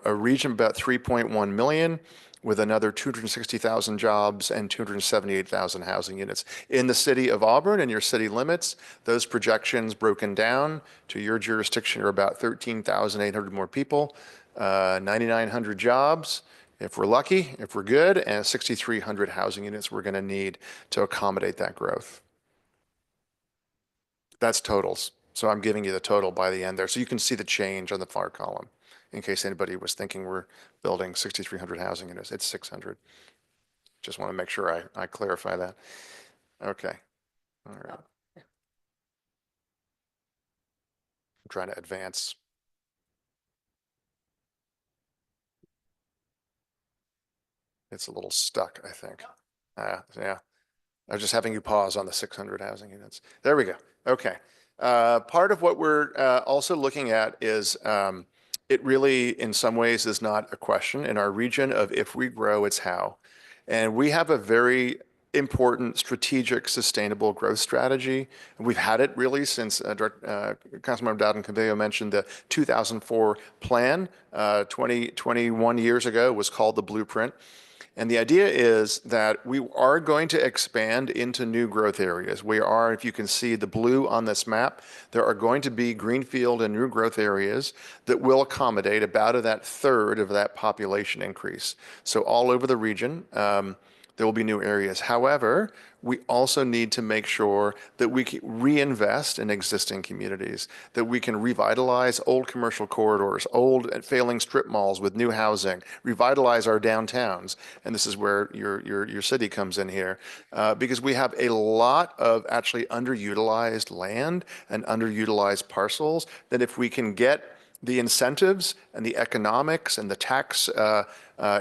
S13: region about 3.1 million with another 260,000 jobs and 278,000 housing units. In the city of Auburn and your city limits, those projections broken down to your jurisdiction are about 13,800 more people, 9,900 jobs, if we're lucky, if we're good, and 6,300 housing units we're going to need to accommodate that growth. That's totals. So I'm giving you the total by the end there. So you can see the change on the far column in case anybody was thinking we're building 6,300 housing units. It's 600. Just want to make sure I clarify that. Okay. All right. I'm trying to advance. It's a little stuck, I think. Yeah. I was just having you pause on the 600 housing units. There we go. Okay. Part of what we're also looking at is it really, in some ways, is not a question in our region of if we grow, it's how. And we have a very important strategic sustainable growth strategy. And we've had it really since Councilmember Dowden-Cabillo mentioned the 2004 plan 21 years ago was called the Blueprint. And the idea is that we are going to expand into new growth areas. We are, if you can see the blue on this map, there are going to be greenfield and new growth areas that will accommodate about that third of that population increase. So all over the region, there will be new areas. However, we also need to make sure that we can reinvest in existing communities, that we can revitalize old commercial corridors, old and failing strip malls with new housing, revitalize our downtowns. And this is where your city comes in here, because we have a lot of actually underutilized land and underutilized parcels that if we can get the incentives and the economics and the tax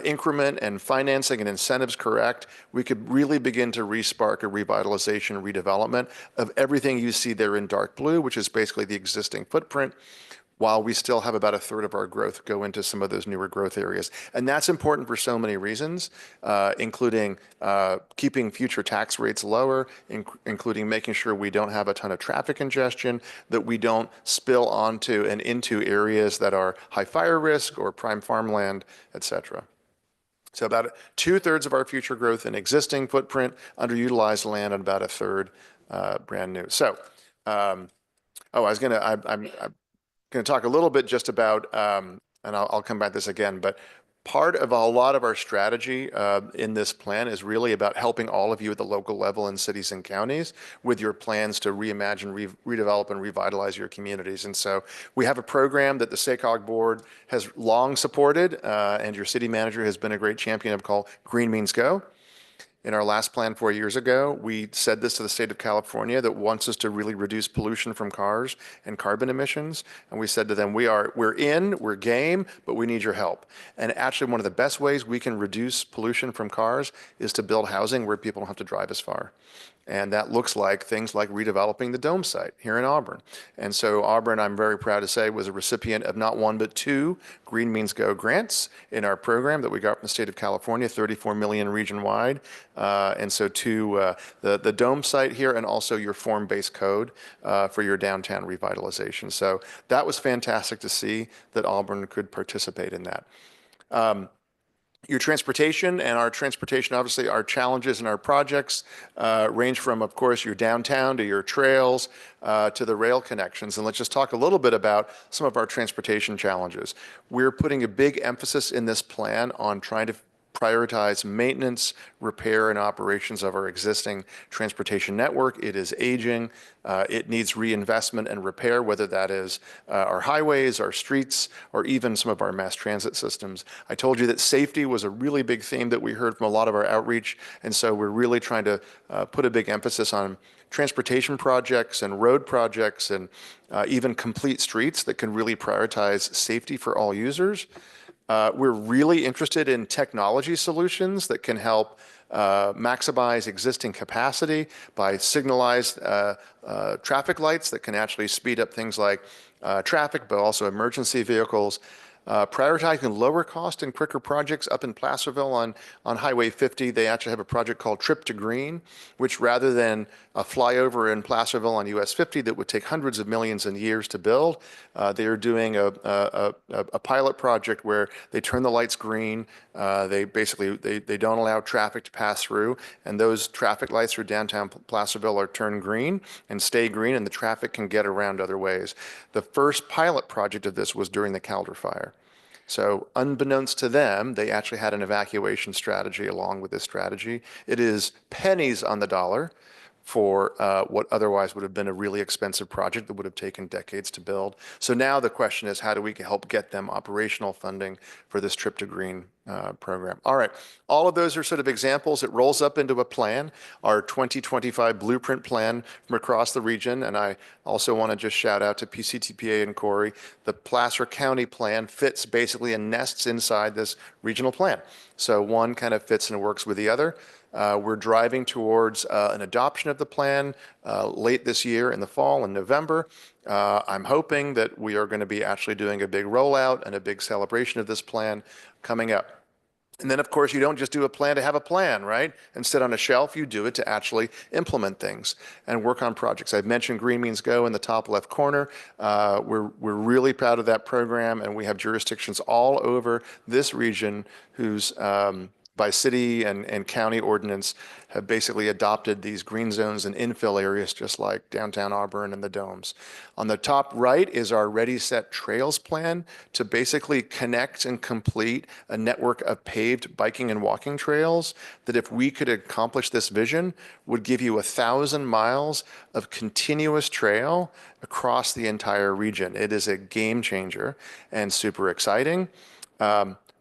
S13: increment and financing and incentives correct, we could really begin to respark a revitalization, redevelopment of everything you see there in dark blue, which is basically the existing footprint, while we still have about a third of our growth go into some of those newer growth areas. And that's important for so many reasons, including keeping future tax rates lower, including making sure we don't have a ton of traffic congestion, that we don't spill onto and into areas that are high fire risk or prime farmland, et cetera. So about 2/3 of our future growth in existing footprint, underutilized land, and about a third brand new. So, I'm going to talk a little bit just about, and I'll come back to this again, but part of a lot of our strategy in this plan is really about helping all of you at the local level in cities and counties with your plans to reimagine, redevelop, and revitalize your communities. And so we have a program that the SACOG board has long supported, and your city manager has been a great champion of, called Green Means Go. In our last plan 4 years ago, we said this to the state of California that wants us to really reduce pollution from cars and carbon emissions. And we said to them, we're game, but we need your help. And actually, one of the best ways we can reduce pollution from cars is to build housing where people don't have to drive as far. And that looks like things like redeveloping the Dome site here in Auburn. And so Auburn, I'm very proud to say, was a recipient of not one, but 2 Green Means Go grants in our program that we got from the state of California, $34 million region-wide. And so to the Dome site here, and also your form-based code for your downtown revitalization. So that was fantastic to see that Auburn could participate in that. Your transportation and our transportation, obviously our challenges and our projects range from, of course, your downtown to your trails to the rail connections. And let's just talk a little bit about some of our transportation challenges. We're putting a big emphasis in this plan on trying to prioritize maintenance, repair, and operations of our existing transportation network. It is aging. It needs reinvestment and repair, whether that is our highways, our streets, or even some of our mass transit systems. I told you that safety was a really big theme that we heard from a lot of our outreach, and so we're really trying to put a big emphasis on transportation projects and road projects and even complete streets that can really prioritize safety for all users. We're really interested in technology solutions that can help maximize existing capacity by signalized traffic lights that can actually speed up things like traffic, but also emergency vehicles. Prioritizing lower cost and quicker projects up in Placerville on Highway 50. They actually have a project called Trip to Green, which rather than a flyover in Placerville on US 50 that would take hundreds of millions and years to build, they are doing a pilot project where they turn the lights green. They don't allow traffic to pass through, and those traffic lights through downtown Placerville are turned green and stay green, and the traffic can get around other ways. The first pilot project of this was during the Calder Fire. So unbeknownst to them, they actually had an evacuation strategy along with this strategy. It is pennies on the dollar for what otherwise would have been a really expensive project that would have taken decades to build. So now the question is, how do we help get them operational funding for this Trip to Green program? All right, all of those are sort of examples. It rolls up into a plan, our 2025 blueprint plan from across the region. And I also want to just shout out to PCTPA and Corey. The Placer County plan fits basically and nests inside this regional plan. So one kind of fits and works with the other. We're driving towards an adoption of the plan late this year in the fall in November. I'm hoping that we are going to be actually doing a big rollout and a big celebration of this plan coming up. And then, of course, you don't just do a plan to have a plan, right? And sit on a shelf. You do it to actually implement things and work on projects. I've mentioned Green Means Go in the top left corner. We're really proud of that program, and we have jurisdictions all over this region whose by city and county ordinance have basically adopted these green zones and infill areas just like downtown Auburn and the domes. On the top right is our Ready Set Trails plan to basically connect and complete a network of paved biking and walking trails that, if we could accomplish this vision, would give you 1,000 miles of continuous trail across the entire region. It is a game changer and super exciting.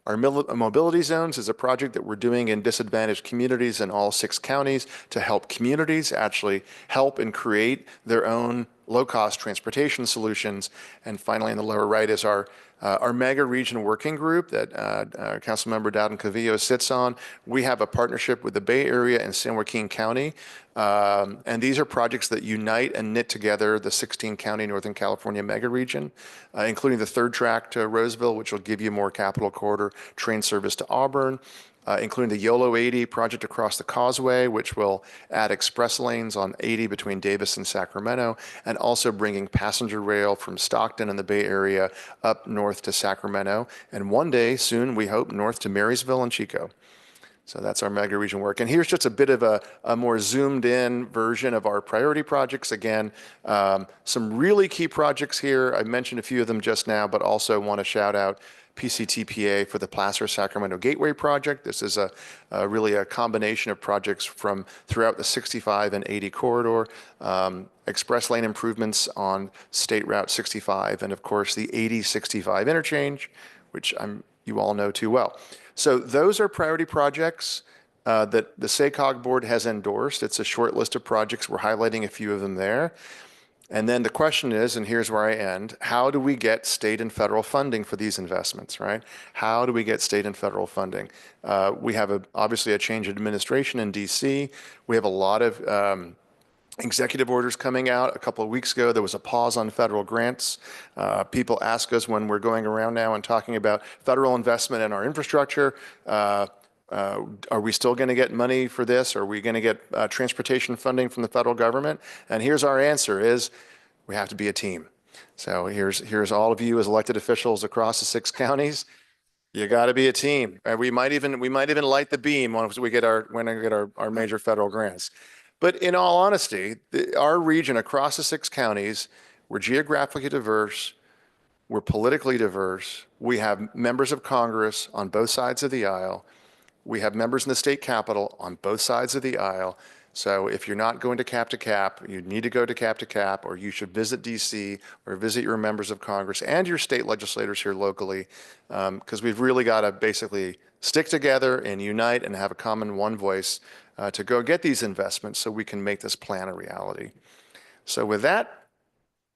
S13: Our mobility zones is a project that we're doing in disadvantaged communities in all 6 counties to help communities actually help and create their own low-cost transportation solutions. And finally, in the lower right is our mega region working group that Councilmember Dowden Cavillo sits on. We have a partnership with the Bay Area and San Joaquin County. And these are projects that unite and knit together the 16-county Northern California mega region, including the third track to Roseville, which will give you more Capital Corridor train service to Auburn, including the YOLO 80 project across the causeway, which will add express lanes on 80 between Davis and Sacramento, and also bringing passenger rail from Stockton and the Bay Area up north to Sacramento, and one day soon, we hope, north to Marysville and Chico. So that's our mega region work. And here's just a bit of a more zoomed in version of our priority projects. Again, some really key projects here. I mentioned a few of them just now, but also want to shout out PCTPA for the Placer-Sacramento Gateway Project. This is really a combination of projects from throughout the 65 and 80 corridor, express lane improvements on State Route 65, and of course the 80-65 interchange, which you all know too well. So those are priority projects that the SACOG board has endorsed. It's a short list of projects. We're highlighting a few of them there. And then the question is, and here's where I end, how do we get state and federal funding for these investments, right? How do we get state and federal funding? We have obviously a change in administration in DC. We have a lot of executive orders coming out. A couple of weeks ago, there was a pause on federal grants. People ask us when we're going around now and talking about federal investment in our infrastructure, are we still going to get money for this? Are we going to get transportation funding from the federal government? And here's our answer is we have to be a team. So here's all of you as elected officials across the 6 counties. You got to be a team. We might even light the beam once we get our major federal grants. But in all honesty, our region across the 6 counties, we're geographically diverse, we're politically diverse, we have members of Congress on both sides of the aisle, we have members in the state capitol on both sides of the aisle. So if you're not going to cap, you need to go to cap, or you should visit DC or visit your members of Congress and your state legislators here locally, because we've really got to basically stick together and unite and have a common one voice to go get these investments so we can make this plan a reality. So with that,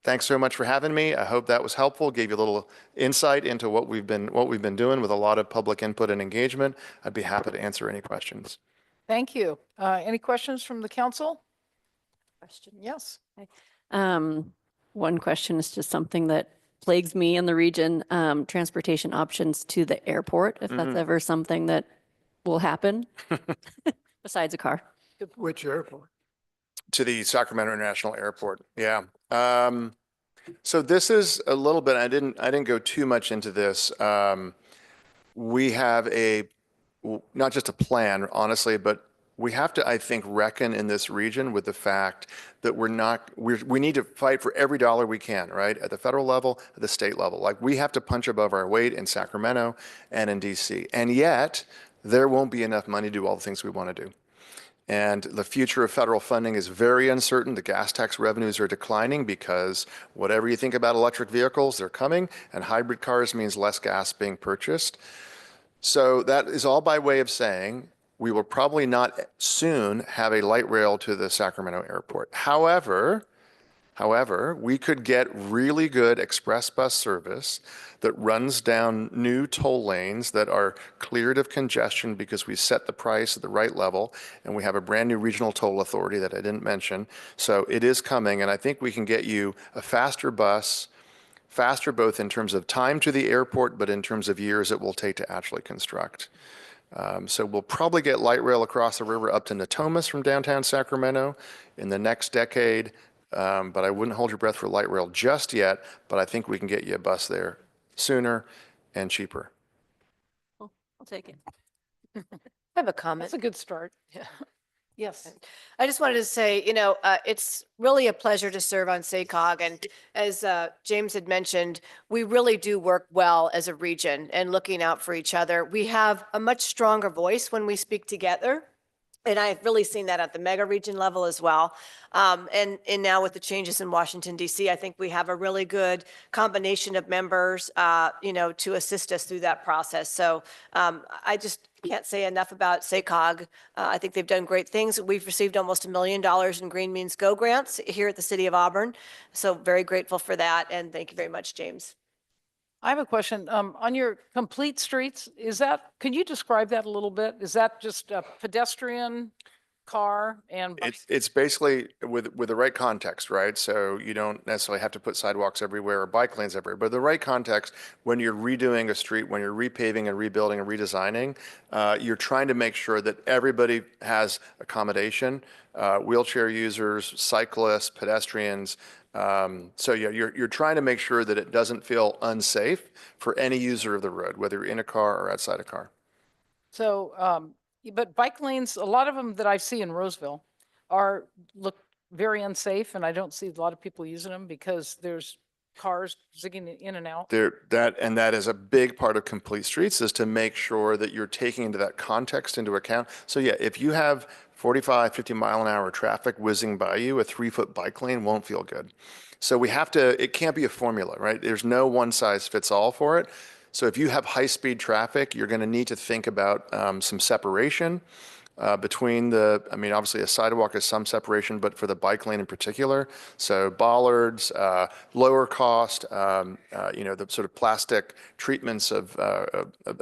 S13: thanks so much for having me. I hope that was helpful, gave you a little insight into what we've been doing with a lot of public input and engagement. I'd be happy to answer any questions.
S1: Thank you. Any questions from the council?
S4: Question.
S1: Yes.
S4: One question is just something that plagues me in the region, transportation options to the airport, if that's ever something that will happen, besides a car.
S8: Which airport?
S13: To the Sacramento International Airport. Yeah. So this is a little bit, I didn't go too much into this. We have not just a plan, honestly, but we have to, I think, reckon in this region with the fact that we need to fight for every dollar we can, right? At the federal level, at the state level. Like, we have to punch above our weight in Sacramento and in DC. And yet there won't be enough money to do all the things we want to do. And the future of federal funding is very uncertain. The gas tax revenues are declining because whatever you think about electric vehicles, they're coming, and hybrid cars means less gas being purchased. So that is all by way of saying we will probably not soon have a light rail to the Sacramento airport. However, we could get really good express bus service that runs down new toll lanes that are cleared of congestion because we set the price at the right level, and we have a brand new regional toll authority that I didn't mention. So it is coming, and I think we can get you a faster bus, faster both in terms of time to the airport, but in terms of years it will take to actually construct. So we'll probably get light rail across the river up to Natomas from downtown Sacramento in the next decade. But I wouldn't hold your breath for light rail just yet, but I think we can get you a bus there sooner and cheaper.
S4: I'll take it.
S6: I have a comment.
S1: That's a good start.
S6: Yeah.
S1: Yes.
S6: I just wanted to say, it's really a pleasure to serve on SACOG. And as James had mentioned, we really do work well as a region and looking out for each other. We have a much stronger voice when we speak together. And I've really seen that at the mega region level as well. And now with the changes in Washington DC, I think we have a really good combination of members, to assist us through that process. So I just can't say enough about SACOG. I think they've done great things. We've received almost $1 million in Green Means Go grants here at the City of Auburn. So very grateful for that. And thank you very much, James.
S1: I have a question. On your complete streets, can you describe that a little bit? Is that just a pedestrian, car and bike?
S13: It's basically with the right context, right? So you don't necessarily have to put sidewalks everywhere or bike lanes everywhere, but the right context, when you're redoing a street, when you're repaving and rebuilding and redesigning, you're trying to make sure that everybody has accommodation, wheelchair users, cyclists, pedestrians. So yeah, you're trying to make sure that it doesn't feel unsafe for any user of the road, whether you're in a car or outside a car.
S1: So, but bike lanes, a lot of them that I see in Roseville look very unsafe, and I don't see a lot of people using them because there's cars zigging in and out.
S13: That is a big part of Complete Streets, is to make sure that you're taking into that context into account. So yeah, if you have 45, 50 mile an hour traffic whizzing by you, a 3-foot bike lane won't feel good. So it can't be a formula, right? There's no one size fits all for it. So if you have high speed traffic, you're going to need to think about some separation between obviously a sidewalk is some separation, but for the bike lane in particular. So bollards, lower cost, the sort of plastic treatments of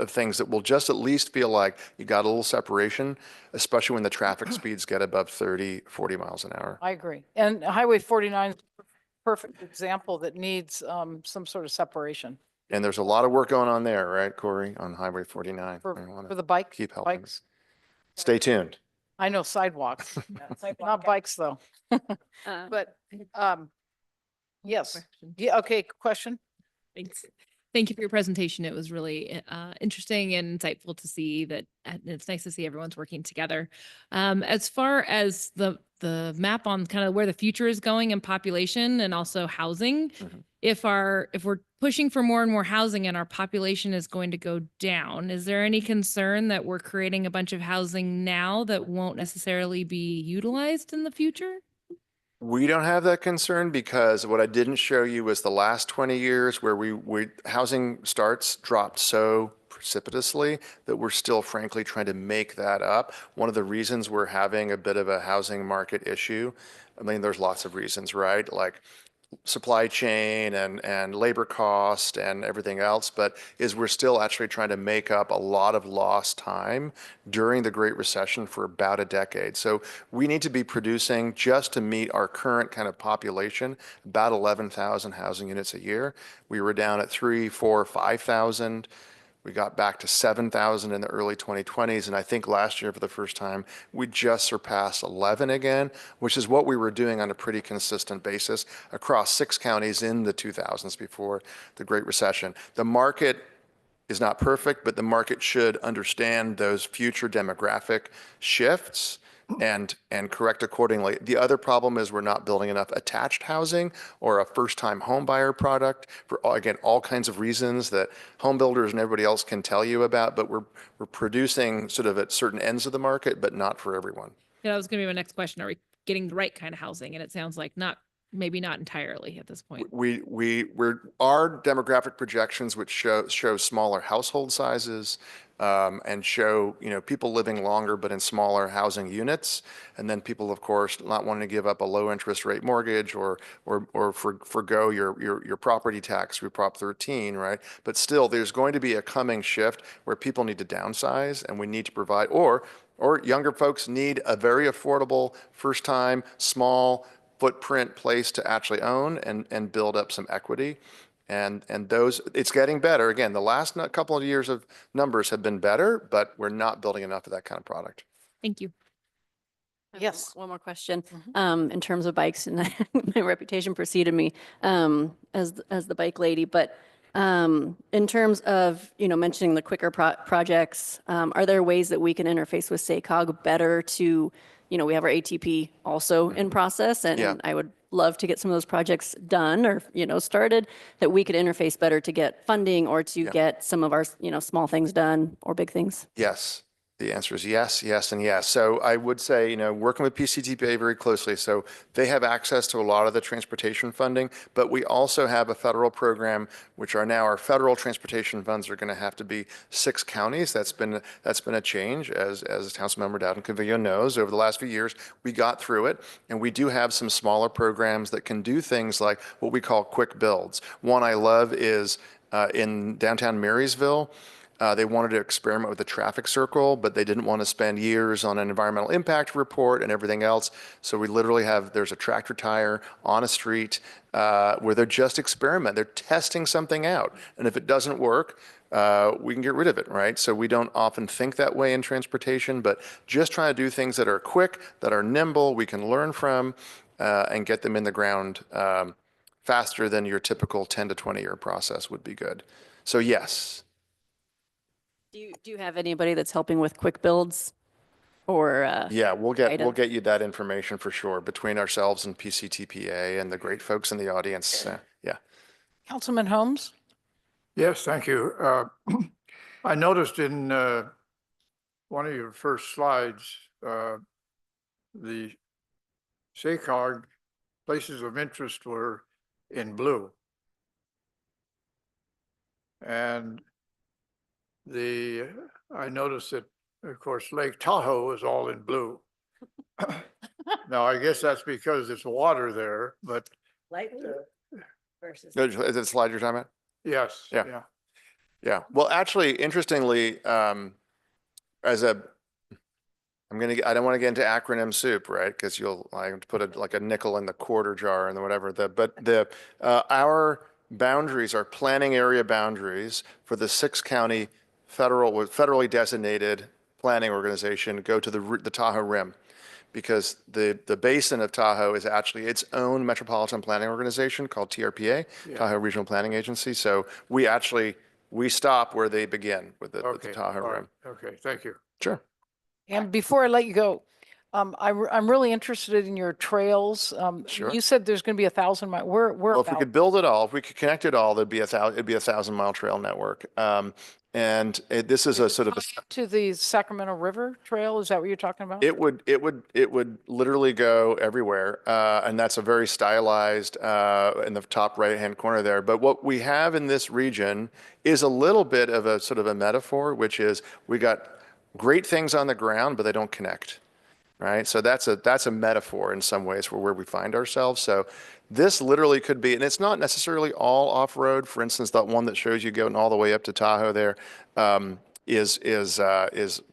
S13: things that will just at least feel like you got a little separation, especially when the traffic speeds get above 30, 40 miles an hour.
S1: I agree. And Highway 49 is a perfect example that needs some sort of separation.
S13: And there's a lot of work going on there, right, Corey, on Highway 49.
S1: For the
S13: keep helping.
S1: bikes.
S13: Stay tuned.
S1: I know sidewalks, not bikes though. But, yes. Yeah, okay, question?
S7: Thanks. Thank you for your presentation. It was really interesting and insightful to see that. And it's nice to see everyone's working together. As far as the map on kind of where the future is going in population and also housing, if we're pushing for more and more housing and our population is going to go down, is there any concern that we're creating a bunch of housing now that won't necessarily be utilized in the future?
S13: We don't have that concern because what I didn't show you was the last 20 years where housing starts dropped so precipitously that we're still frankly trying to make that up. One of the reasons we're having a bit of a housing market issue, there's lots of reasons, right? Like supply chain and labor cost and everything else, but we're still actually trying to make up a lot of lost time during the Great Recession for about a decade. So we need to be producing, just to meet our current kind of population, about 11,000 housing units a year. We were down at 3, 4, 5,000. We got back to 7,000 in the early 2020s. And I think last year, for the first time, we just surpassed 11 again, which is what we were doing on a pretty consistent basis across 6 counties in the 2000s before the Great Recession. The market is not perfect, but the market should understand those future demographic shifts and correct accordingly. The other problem is we're not building enough attached housing or a first-time home buyer product for, again, all kinds of reasons that home builders and everybody else can tell you about, but we're producing sort of at certain ends of the market, but not for everyone.
S7: Yeah, that was going to be my next question. Are we getting the right kind of housing? And it sounds like maybe not entirely at this point.
S13: Our demographic projections, which show smaller household sizes, and show, people living longer but in smaller housing units, and then people, of course, not wanting to give up a low interest rate mortgage or forgo your property tax through Prop 13, right? But still, there's going to be a coming shift where people need to downsize, and we need to provide, or younger folks need a very affordable, first time, small footprint place to actually own and build up some equity. And those, it's getting better. Again, the last couple of years of numbers have been better, but we're not building enough of that kind of product.
S7: Thank you.
S1: Yes.
S4: One more question. In terms of bikes, and my reputation preceded me as the bike lady, but in terms of, mentioning the quicker projects, are there ways that we can interface with SACOG better to, we have our ATP also in process, and
S13: Yeah.
S4: I would love to get some of those projects done or, started, that we could interface better to get funding or to get some of our, small things done or big things.
S13: Yes. The answer is yes, yes, and yes. So I would say, you know, working with PCTPA very closely. So they have access to a lot of the transportation funding, but we also have a federal program, which are now our federal transportation funds are going to have to be 6 counties. That's been a change, as Councilmember Dowden Cavillo knows. Over the last few years, we got through it, and we do have some smaller programs that can do things like what we call quick builds. One I love is in downtown Marysville. They wanted to experiment with the traffic circle, but they didn't want to spend years on an environmental impact report and everything else. So we literally there's a tractor tire on a street where they're just experiment. They're testing something out. And if it doesn't work, we can get rid of it, right? So we don't often think that way in transportation, but just trying to do things that are quick, that are nimble, we can learn from and get them in the ground faster than your typical 10 to 20 year process would be good. So yes.
S4: Do you have anybody that's helping with quick builds or?
S13: Yeah, we'll get
S4: items?
S13: you that information for sure between ourselves and PCTPA and the great folks in the audience. Yeah.
S1: Councilman Holmes?
S8: Yes, thank you. I noticed in one of your first slides, the SACOG places of interest were in blue. And I noticed that, of course, Lake Tahoe is all in blue. Now, I guess that's because it's water there, but
S6: Light blue versus.
S13: Is it the slide you're talking about?
S8: yes,
S13: Yeah.
S8: yeah.
S13: Yeah. Well, actually, interestingly, I don't want to get into acronym soup, right? Because I have to put like a nickel in the quarter jar and whatever. Our boundaries, our planning area boundaries for the 6 county federally designated planning organization go to the Tahoe Rim, because the basin of Tahoe is actually its own metropolitan planning organization called TRPA, Tahoe Regional Planning Agency. So we stop where they begin with the Tahoe
S8: all right.
S13: Rim.
S8: Okay, thank you.
S13: Sure.
S1: And before I let you go, I'm really interested in your trails.
S13: Sure.
S1: You said there's going to be 1,000 miles. Where
S13: Well, if we
S1: about?
S13: could build it all, if we could connect it all, it'd be a 1,000-mile trail network. This is a sort of
S1: To the Sacramento River Trail? Is that what you're talking about?
S13: it would literally go everywhere, and that's a very stylized in the top right-hand corner there. But what we have in this region is a little bit of a sort of a metaphor, which is we got great things on the ground, but they don't connect. Right. So that's a metaphor in some ways for where we find ourselves. So this literally could be, and it's not necessarily all off-road. For instance, that one that shows you going all the way up to Tahoe there is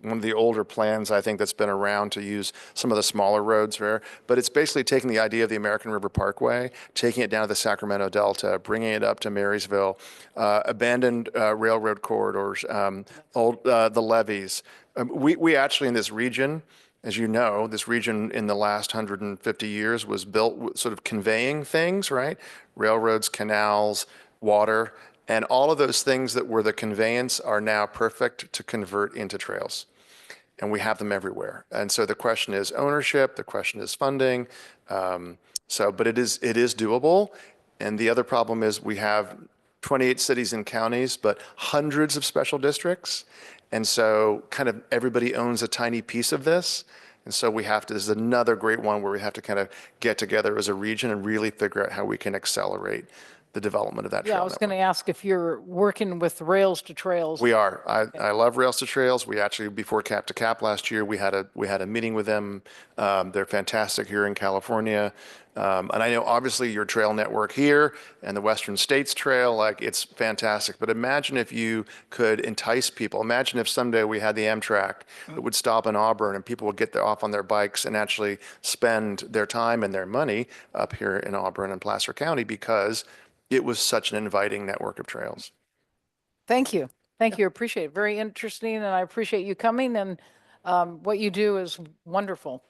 S13: one of the older plans, I think, that's been around to use some of the smaller roads there. But it's basically taking the idea of the American River Parkway, taking it down to the Sacramento Delta, bringing it up to Marysville, abandoned railroad corridors, the levees. We actually in this region, as you know, this region in the last 150 years was built sort of conveying things, right? Railroads, canals, water, and all of those things that were the conveyance are now perfect to convert into trails. And we have them everywhere. And so the question is ownership, the question is funding. But it is doable. And the other problem is we have 28 cities and counties, but hundreds of special districts. And so kind of everybody owns a tiny piece of this. And so this is another great one where we have to kind of get together as a region and really figure out how we can accelerate the development of that trail
S1: Yeah, I was going to
S13: network.
S1: ask if you're working with Rails to Trails.
S13: We are. I love Rails to Trails. We actually, before Cap to Cap last year, we had a meeting with them. They're fantastic here in California. And I know obviously your trail network here and the Western States Trail, like it's fantastic. But imagine if you could entice people. Imagine if someday we had the Amtrak that would stop in Auburn and people would get off on their bikes and actually spend their time and their money up here in Auburn and Placer County because it was such an inviting network of trails.
S1: Thank you. Thank you. Appreciate it. Very interesting. And I appreciate you coming, and what you do is wonderful.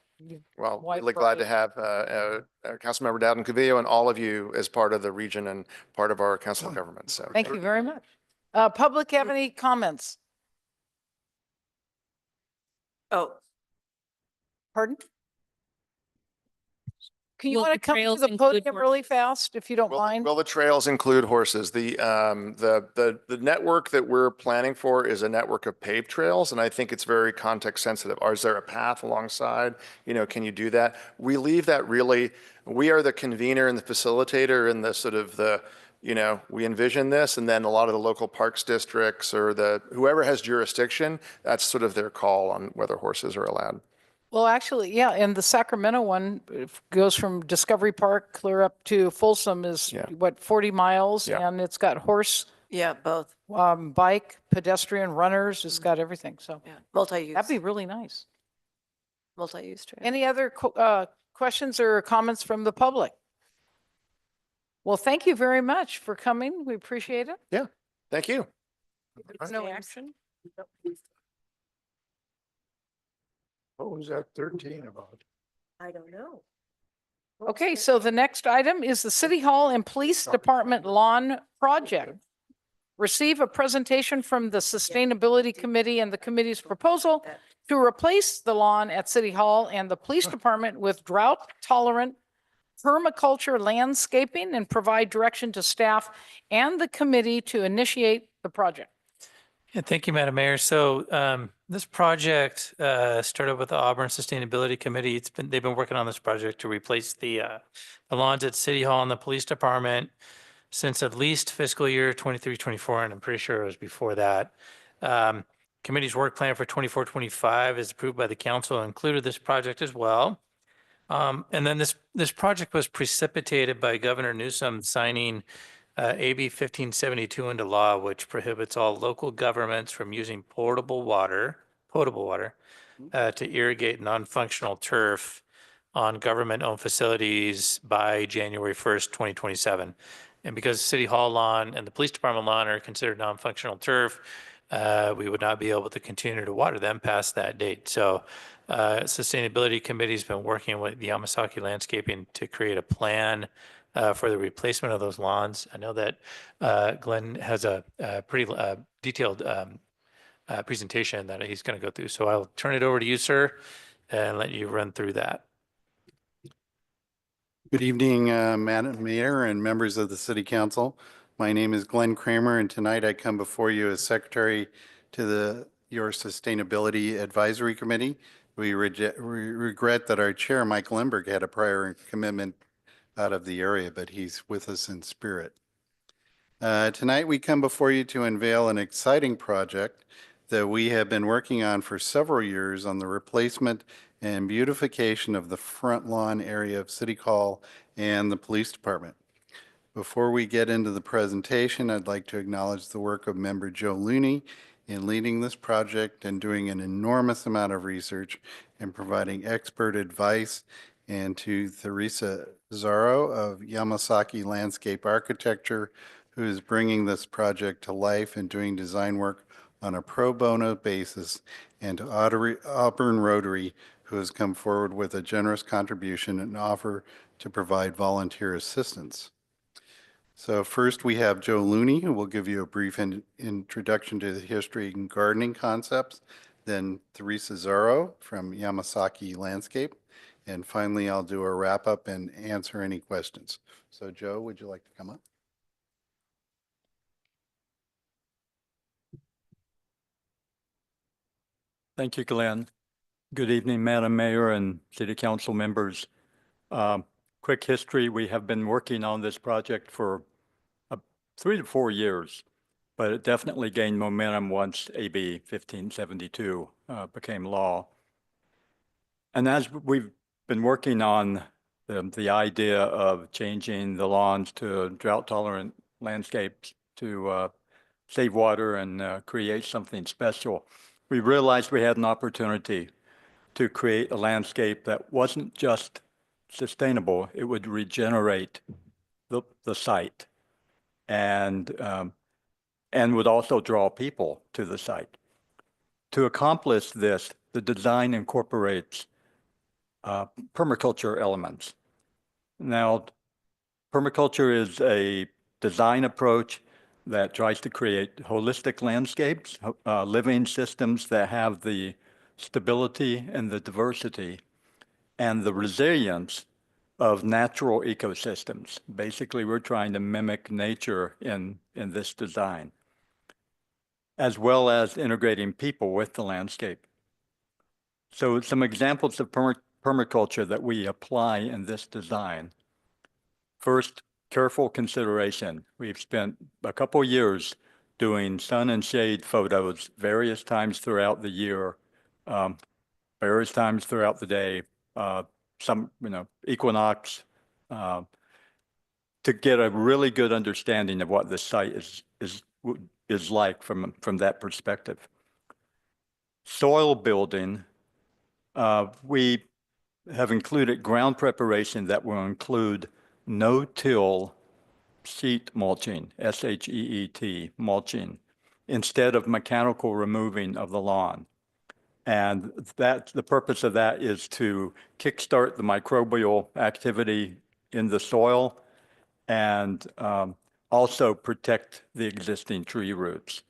S13: Well,
S1: Wide
S13: really glad to
S1: variety.
S13: have Councilmember Dowden Cavillo and all of you as part of the region and part of our council of government. So
S1: Thank you very much. Public have any comments?
S6: Oh,
S1: Pardon? Can you
S7: Will
S1: want
S7: the
S1: to come to
S7: trails
S1: the
S7: include
S1: podium really
S7: horses?
S1: fast, if you don't mind?
S13: Will the trails include horses? The network that we're planning for is a network of paved trails, and I think it's very context sensitive. Or is there a path alongside? You know, can you do that? We leave that really, we are the convener and the facilitator and the sort of the, you know, we envision this, and then a lot of the local parks districts or whoever has jurisdiction, that's sort of their call on whether horses are allowed.
S1: Well, actually, yeah, and the Sacramento one goes from Discovery Park clear up to Folsom is
S13: Yeah.
S1: what, 40 miles?
S13: Yeah.
S1: And it's got horse,
S6: Yeah, both.
S1: bike, pedestrian, runners, it's got everything. So
S6: Yeah, multi-use,
S1: that'd be really nice.
S6: multi-use trail.
S1: Any other questions or comments from the public? Well, thank you very much for coming. We appreciate it.
S13: Thank you.
S1: No action.
S8: What was that 13 about?
S6: I don't know.
S1: Okay, so the next item is the City Hall and Police Department lawn project. Receive a presentation from the Sustainability Committee and the committee's proposal to replace the lawn at City Hall and the Police Department with drought-tolerant permaculture landscaping and provide direction to staff and the committee to initiate the project.
S5: Yeah, thank you, Madam Mayor. So this project started with the Auburn Sustainability Committee. They've been working on this project to replace the lawns at City Hall and the Police Department since at least fiscal year 23-24, and I'm pretty sure it was before that. Committee's work plan for 24-25 is approved by the council and included this project as well. And then this project was precipitated by Governor Newsom signing AB 1572 into law, which prohibits all local governments from using potable water to irrigate non-functional turf on government-owned facilities by January 1st, 2027. And because City Hall lawn and the Police Department lawn are considered non-functional turf, we would not be able to continue to water them past that date. So Sustainability Committee's been working with the Yamasaki Landscaping to create a plan for the replacement of those lawns. I know that Glenn has a pretty detailed presentation that he's going to go through. So I'll turn it over to you, sir, and let you run through that.
S14: Good evening, Madam Mayor and members of the City Council. My name is Glenn Kramer, and tonight I come before you as Secretary to your Sustainability Advisory Committee. We regret that our chair, Mike Lindberg, had a prior commitment out of the area, but he's with us in spirit. Tonight we come before you to unveil an exciting project that we have been working on for several years on the replacement and beautification of the front lawn area of City Hall and the Police Department. Before we get into the presentation, I'd like to acknowledge the work of member Joe Looney in leading this project and doing an enormous amount of research and providing expert advice, and to Theresa Zaro of Yamasaki Landscape Architecture, who is bringing this project to life and doing design work on a pro bono basis, and to Auburn Rotary, who has come forward with a generous contribution and offer to provide volunteer assistance. So first we have Joe Looney, who will give you a brief introduction to the history and gardening concepts. Then Theresa Zaro from Yamasaki Landscape. And finally, I'll do a wrap up and answer any questions. So Joe, would you like to come up?
S15: Thank you, Glenn. Good evening, Madam Mayor and City Council members. Quick history, we have been working on this project for 3 to 4 years, but it definitely gained momentum once AB 1572 became law. And as we've been working on the idea of changing the lawns to drought-tolerant landscapes to save water and create something special, we realized we had an opportunity to create a landscape that wasn't just sustainable, it would regenerate the site and would also draw people to the site. To accomplish this, the design incorporates permaculture elements. Now, permaculture is a design approach that tries to create holistic landscapes, living systems that have the stability and the diversity and the resilience of natural ecosystems. Basically, we're trying to mimic nature in this design, as well as integrating people with the landscape. So some examples of permaculture that we apply in this design. First, careful consideration. We've spent a couple years doing sun and shade photos various times throughout the year, various times throughout the day, some, equinox, to get a really good understanding of what the site is like from that perspective. Soil building, we have included ground preparation that will include no-till sheet mulching, SHEET mulching, instead of mechanical removing of the lawn. And the purpose of that is to kickstart the microbial activity in the soil and also protect the existing tree roots.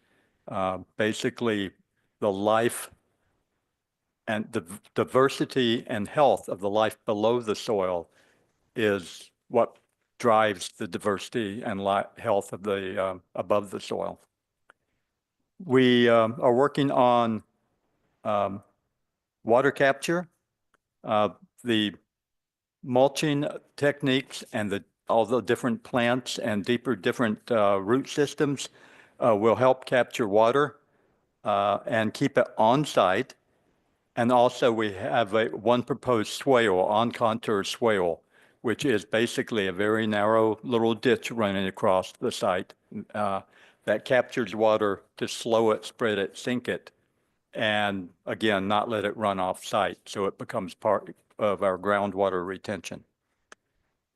S15: Basically, the life and the diversity and health of the life below the soil is what drives the diversity and health of the above the soil. We are working on water capture. The mulching techniques and all the different plants and different root systems will help capture water and keep it on site. And also we have one proposed swale, on contour swale, which is basically a very narrow little ditch running across the site that captures water to slow it, spread it, sink it, and again, not let it run off site. So it becomes part of our groundwater retention.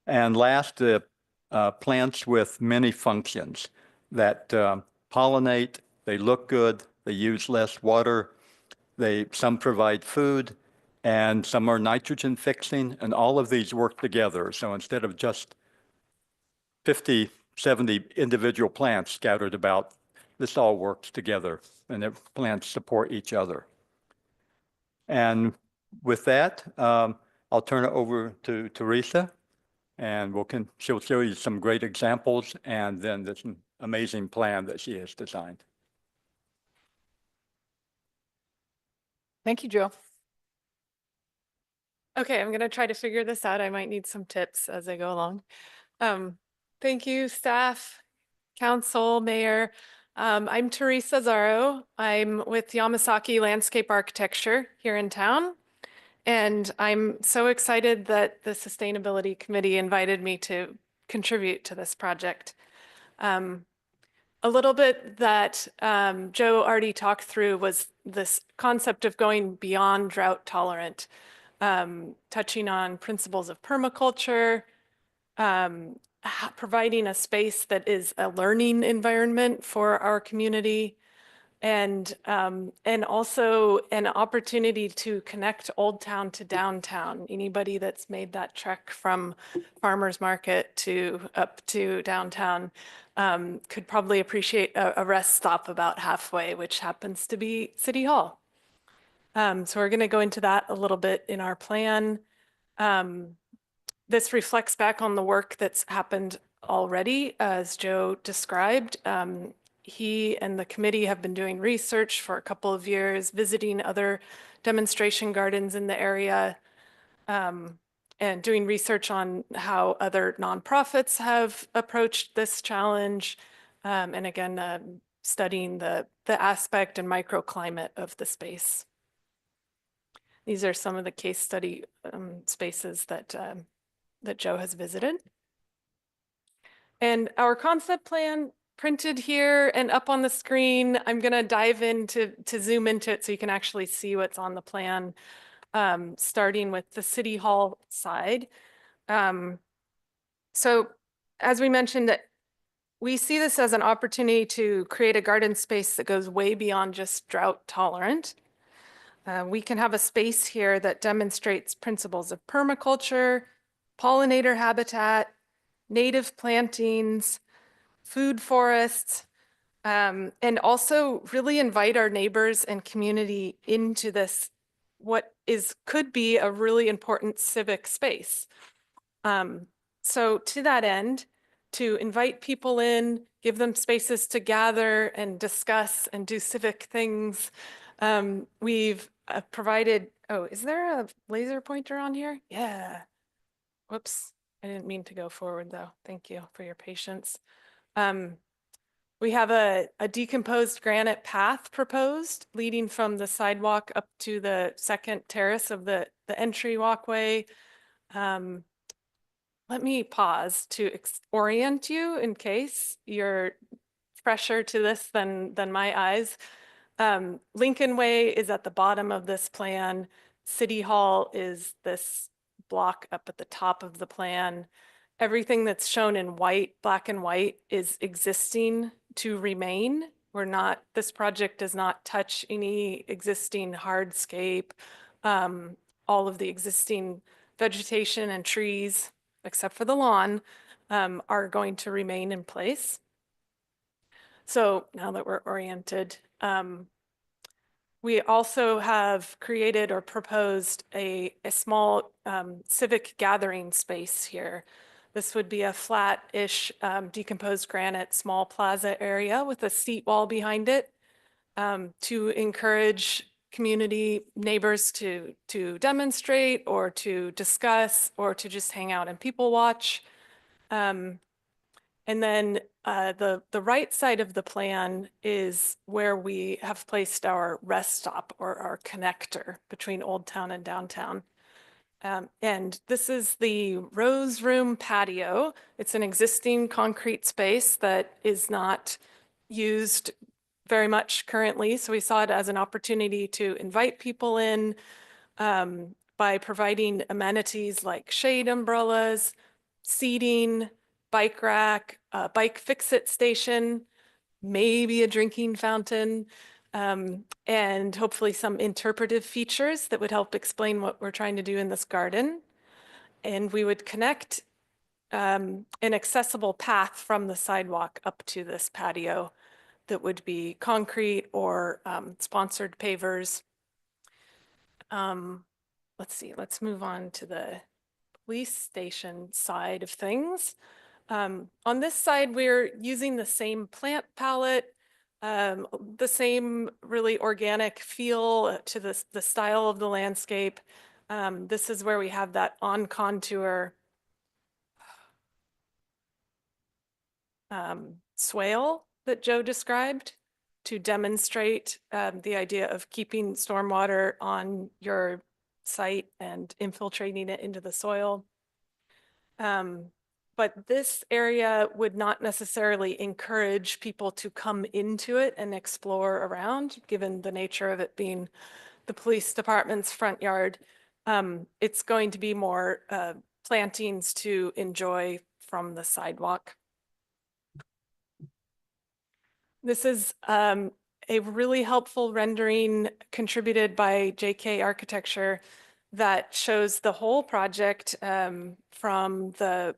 S15: And last, plants with many functions that pollinate, they look good, they use less water, some provide food, and some are nitrogen fixing, and all of these work together. So instead of just 50, 70 individual plants scattered about, this all works together, and the plants support each other. And with that, I'll turn it over to Teresa, and she'll show you some great examples and then this amazing plan that she has designed.
S1: Thank you, Joe.
S16: Okay, I'm going to try to figure this out. I might need some tips as I go along. Thank you, staff, council, mayor. I'm Teresa Zaro. I'm with Yamasaki Landscape Architecture here in town. And I'm so excited that the Sustainability Committee invited me to contribute to this project. A little bit that Joe already talked through was this concept of going beyond drought tolerant, touching on principles of permaculture, providing a space that is a learning environment for our community, and also an opportunity to connect Old Town to downtown. Anybody that's made that trek from Farmers Market up to downtown could probably appreciate a rest stop about halfway, which happens to be City Hall. So we're going to go into that a little bit in our plan. This reflects back on the work that's happened already, as Joe described. He and the committee have been doing research for a couple of years, visiting other demonstration gardens in the area, and doing research on how other nonprofits have approached this challenge. And again, studying the aspect and microclimate of the space. These are some of the case study spaces that Joe has visited. And our concept plan printed here and up on the screen. I'm going to dive into to zoom into it so you can actually see what's on the plan, starting with the City Hall side. So as we mentioned, we see this as an opportunity to create a garden space that goes way beyond just drought tolerant. We can have a space here that demonstrates principles of permaculture, pollinator habitat, native plantings, food forests, and also really invite our neighbors and community into this, what could be a really important civic space. So to that end, to invite people in, give them spaces to gather and discuss and do civic things, we've provided, oh, is there a laser pointer on here? Yeah. Whoops, I didn't mean to go forward though. Thank you for your patience. We have a decomposed granite path proposed leading from the sidewalk up to the second terrace of the entry walkway. Let me pause to orient you in case you're fresher to this than my eyes. Lincoln Way is at the bottom of this plan. City Hall is this block up at the top of the plan. Everything that's shown in white, black and white, is existing to remain. This project does not touch any existing hardscape. All of the existing vegetation and trees, except for the lawn, are going to remain in place. So now that we're oriented, we also have created or proposed a small civic gathering space here. This would be a flat-ish decomposed granite small plaza area with a seat wall behind it to encourage community neighbors to demonstrate or to discuss or to just hang out and people watch. And then the right side of the plan is where we have placed our rest stop or our connector between Old Town and downtown. And this is the Rose Room patio. It's an existing concrete space that is not used very much currently. So we saw it as an opportunity to invite people in by providing amenities like shade umbrellas, seating, bike rack, bike fix-it station, maybe a drinking fountain, and hopefully some interpretive features that would help explain what we're trying to do in this garden. And we would connect an accessible path from the sidewalk up to this patio that would be concrete or sponsored pavers. Let's see, let's move on to the police station side of things. On this side, we're using the same plant palette, the same really organic feel to the style of the landscape. This is where we have that on contour swale that Joe described to demonstrate the idea of keeping stormwater on your site and infiltrating it into the soil. But this area would not necessarily encourage people to come into it and explore around, given the nature of it being the police department's front yard. It's going to be more plantings to enjoy from the sidewalk. This is a really helpful rendering contributed by JK Architecture that shows the whole project from the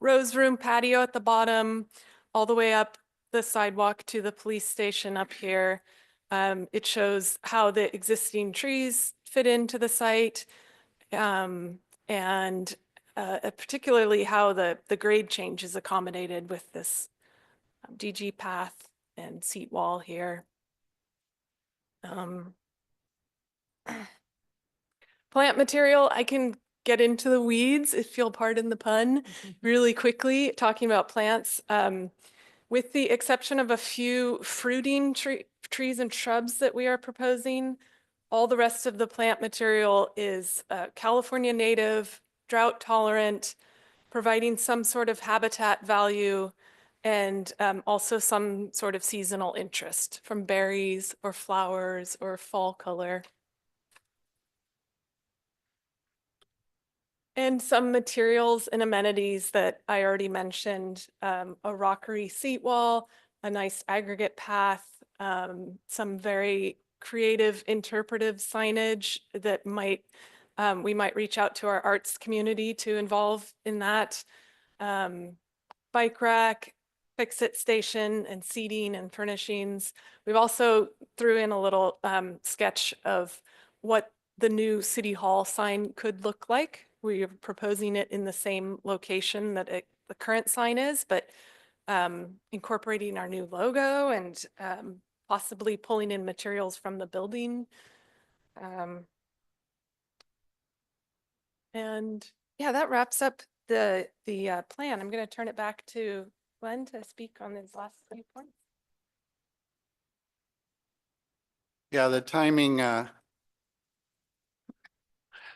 S16: Rose Room patio at the bottom, all the way up the sidewalk to the police station up here. It shows how the existing trees fit into the site and particularly how the grade change is accommodated with this DG path and seat wall here. Plant material, I can get into the weeds, if you'll pardon the pun, really quickly, talking about plants. With the exception of a few fruiting trees and shrubs that we are proposing, all the rest of the plant material is California native, drought tolerant, providing some sort of habitat value, and also some sort of seasonal interest from berries or flowers or fall color. And some materials and amenities that I already mentioned, a rockery seat wall, a nice aggregate path, some very creative interpretive signage that we might reach out to our arts community to involve in that. Bike rack, fix-it station, and seating and furnishings. We've also threw in a little sketch of what the new City Hall sign could look like We are proposing it in the same location that the current sign is, but incorporating our new logo and possibly pulling in materials from the building. And yeah, that wraps up the plan. I'm going to turn it back to Glenn to speak on his last few points.
S14: Yeah, the timing,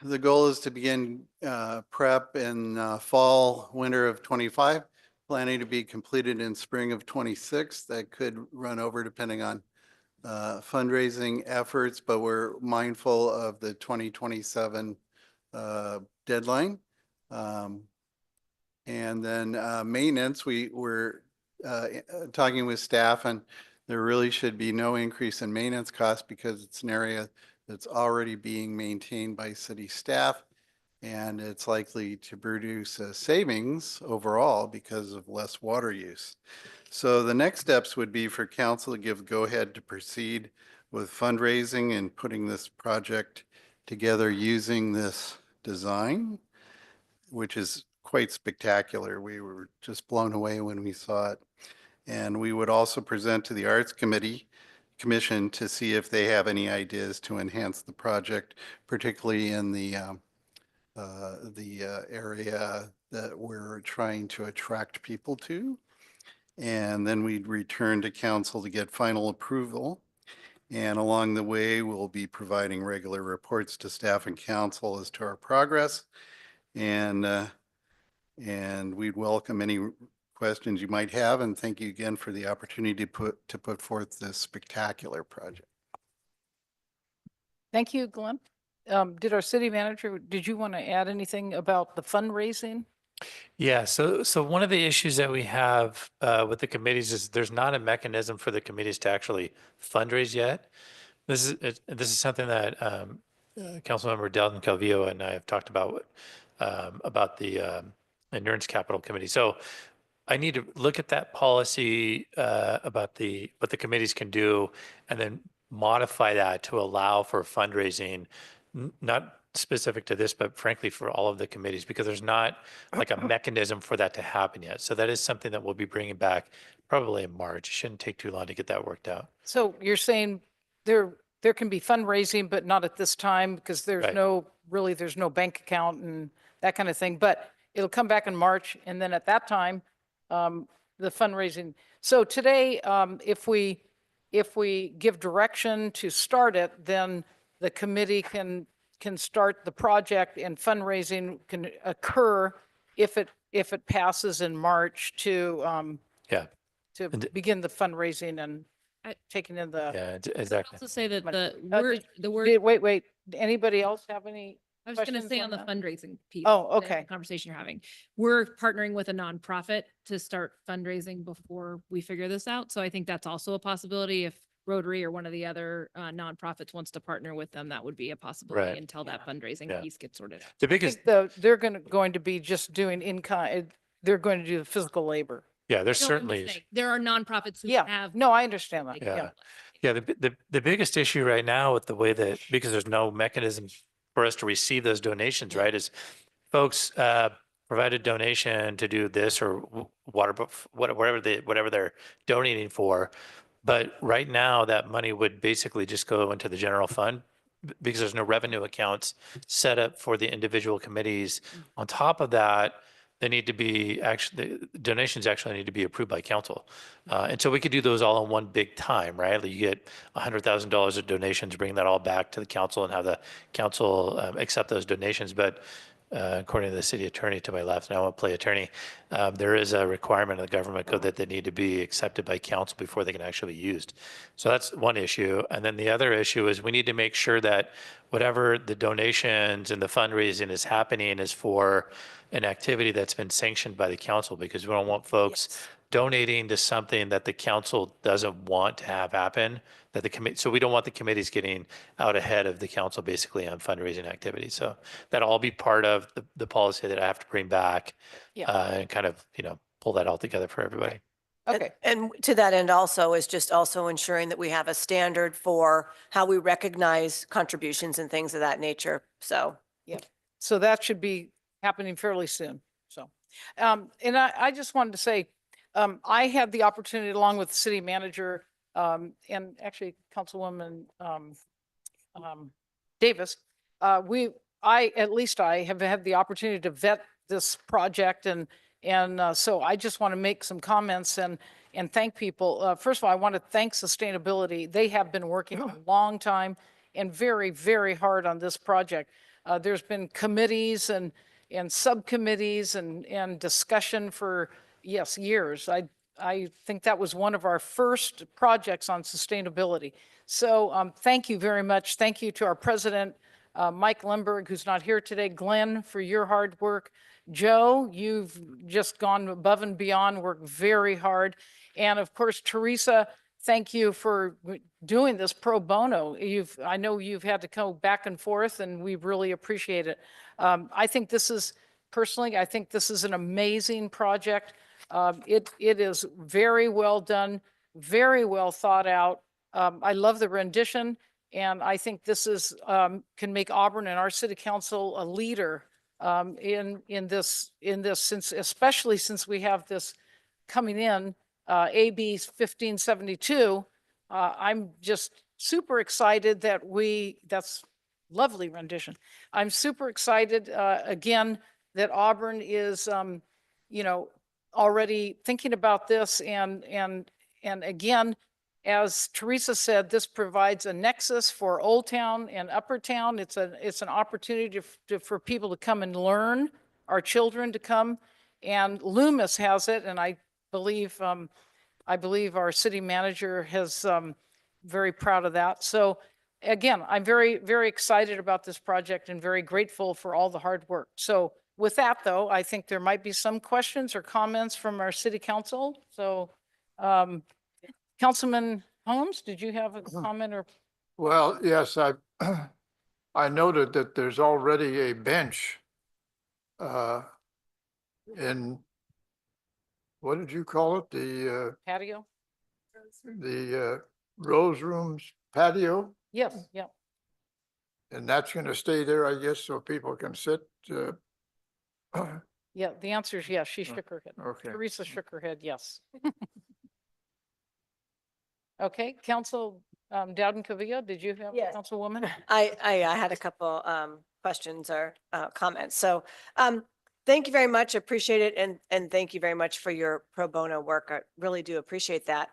S14: the goal is to begin prep in fall, winter of 25, planning to be completed in spring of 26. That could run over depending on fundraising efforts, but we're mindful of the 2027 deadline. And then maintenance, we're talking with staff, and there really should be no increase in maintenance costs because it's an area that's already being maintained by city staff, and it's likely to produce savings overall because of less water use. So the next steps would be for council to give go-ahead to proceed with fundraising and putting this project together using this design, which is quite spectacular. We were just blown away when we saw it. And we would also present to the Arts Commission to see if they have any ideas to enhance the project, particularly in the area that we're trying to attract people to. And then we'd return to council to get final approval. And along the way, we'll be providing regular reports to staff and council as to our progress. And we'd welcome any questions you might have, and thank you again for the opportunity to put forth this spectacular project.
S1: Thank you, Glenn. Did our city manager, did you want to add anything about the fundraising?
S5: Yeah, so one of the issues that we have with the committees is there's not a mechanism for the committees to actually fundraise yet. This is something that Councilmember Delton Calvillo and I have talked about the Endurance Capital Committee. So I need to look at that policy about what the committees can do, and then modify that to allow for fundraising, not specific to this, but frankly for all of the committees, because there's not like a mechanism for that to happen yet. So that is something that we'll be bringing back probably in March. It shouldn't take too long to get that worked out.
S1: So you're saying there can be fundraising, but not at this time because there's
S5: Right.
S1: there's no bank account and that kind of thing. But it'll come back in March, and then at that time, the fundraising. So today, if we give direction to start it, then the committee can start the project, and fundraising can occur if it passes in March to
S5: Yeah.
S1: begin the fundraising and taking in the.
S5: Yeah,
S7: I'd
S5: exactly.
S7: also say that
S1: money.
S7: the word,
S1: Wait, anybody else have any?
S7: I was going to
S1: questions
S7: say
S1: on
S7: on the
S1: that?
S7: fundraising piece.
S1: Oh,
S7: the
S1: okay.
S7: Conversation you're having. We're partnering with a nonprofit to start fundraising before we figure this out. So I think that's also a possibility. If Rotary or one of the other nonprofits wants to partner with them, that would be a possibility
S5: Right.
S7: until that fundraising
S5: Yeah.
S7: piece gets sorted out.
S5: The biggest,
S1: They're going to be just doing in-kind, they're going to do the physical labor.
S5: yeah, there's
S7: No, I'm just
S5: certainly.
S7: saying, there are nonprofits who
S1: Yeah,
S7: have.
S1: no, I understand that.
S5: Yeah.
S1: Yeah.
S5: Yeah, the biggest issue right now with the way that, because there's no mechanism for us to receive those donations, right, is folks provide a donation to do this or whatever they're donating for. But right now, that money would basically just go into the general fund because there's no revenue accounts set up for the individual committees. On top of that, they need to be the donations actually need to be approved by council. And so we could do those all in one big time, right? Like you get $100,000 of donations, bring that all back to the council and have the council accept those donations. But according to the city attorney to my left, and I won't play attorney, there is a requirement of the government code that they need to be accepted by council before they can actually be used. So that's one issue. And then the other issue is we need to make sure that whatever the donations and the fundraising is happening is for an activity that's been sanctioned by the council, because we don't want folks donating to something that the council doesn't want to have happen, that the committee, so we don't want the committees getting out ahead of the council basically on fundraising activities. So that'll all be part of the policy that I have to bring back and kind of, pull that all together for everybody.
S1: Okay.
S6: And to that end also is just also ensuring that we have a standard for how we recognize contributions and things of that nature. So.
S1: So that should be happening fairly soon. So, and I just wanted to say, I had the opportunity along with the city manager, and actually Councilwoman, Davis, at least I have had the opportunity to vet this project and so I just want to make some comments and thank people. First of all, I want to thank Sustainability. They have been working a long time and very, very hard on this project. There's been committees and subcommittees and discussion for, yes, years. I think that was one of our first projects on sustainability. So thank you very much. Thank you to our president, Mike Lemberg, who's not here today, Glenn, for your hard work. Joe, you've just gone above and beyond, worked very hard. And of course, Teresa, thank you for doing this pro bono. I know you've had to go back and forth and we really appreciate it. I think this is, personally, I think this is an amazing project. It is very well done, very well thought out. I love the rendition, and I think this is can make Auburn and our city council a leader in this since, especially since we have this coming in AB 1572. I'm just super excited that that's lovely rendition. I'm super excited again that Auburn is already thinking about this and again, as Teresa said, this provides a nexus for Old Town and Upper Town. It's an opportunity for people to come and learn, our children to come, and Loomis has it, and I believe our city manager has very proud of that. So again, I'm very, very excited about this project and very grateful for all the hard work. So with that, though, I think there might be some questions or comments from our city council. So Councilman Holmes, did you have a comment or?
S8: Well, yes, I noted that there's already a bench in, what did you call it?
S1: Patio?
S8: The Rose Rooms patio,
S1: Yes, yeah.
S8: and that's going to stay there, I guess, so people can sit.
S1: Yeah, the answer is yes. She shook her head.
S8: Okay.
S1: Teresa shook her head, yes. Okay, Council Dowden Cavillo, did you have,
S6: Yes.
S1: Councilwoman?
S6: I had a couple questions or comments. So thank you very much. Appreciate it. And thank you very much for your pro bono work. I really do appreciate that.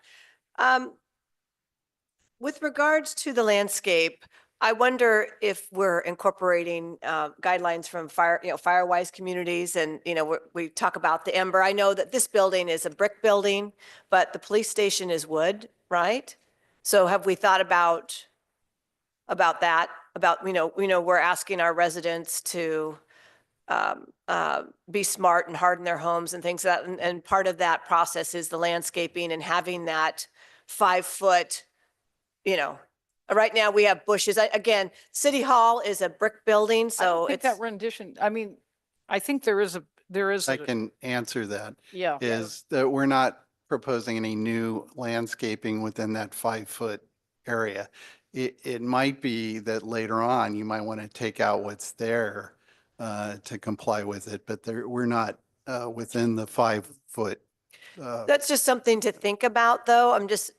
S6: With regards to the landscape, I wonder if we're incorporating guidelines from Firewise communities, and we talk about the Ember. I know that this building is a brick building, but the police station is wood, right? So have we thought about that? About we're asking our residents to be smart and harden their homes and things like that, and part of that process is the landscaping and having that 5 foot. Right now we have bushes. Again, City Hall is a brick building,
S1: I
S6: so
S1: don't think
S6: it's,
S1: that rendition, I mean, I think there is
S14: I can answer that.
S1: yeah.
S14: Is that we're not proposing any new landscaping within that 5 foot area. It might be that later on you might want to take out what's there to comply with it, but we're not within the 5 foot.
S6: that's just something to think about, though. I'm just,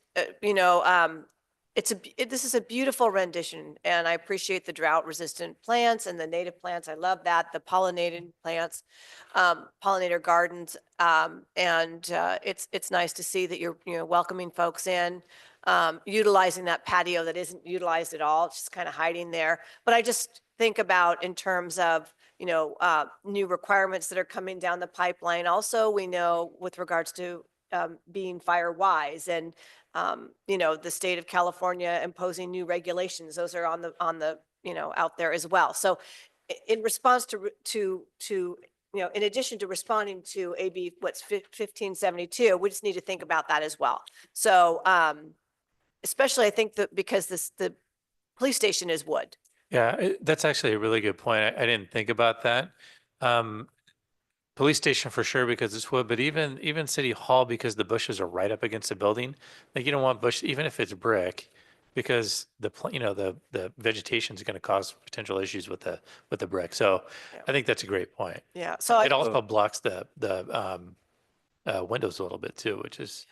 S6: this is a beautiful rendition, and I appreciate the drought resistant plants and the native plants. I love that, the pollinated plants, pollinator gardens. And it's nice to see that you're welcoming folks in, utilizing that patio that isn't utilized at all. It's just kind of hiding there. But I just think about in terms of, new requirements that are coming down the pipeline. Also, we know with regards to being Firewise and the state of California imposing new regulations, those are on the out there as well. So in response to in addition to responding to AB 1572, we just need to think about that as well. So especially I think that because the police station is wood.
S5: Yeah, that's actually a really good point. I didn't think about that. Police station for sure because it's wood, but even City Hall because the bushes are right up against the building. Like you don't want bush, even if it's brick, because the vegetation is going to cause potential issues with the brick. So I think that's a great point.
S6: Yeah, so
S5: It also blocks the windows a little bit too, which is,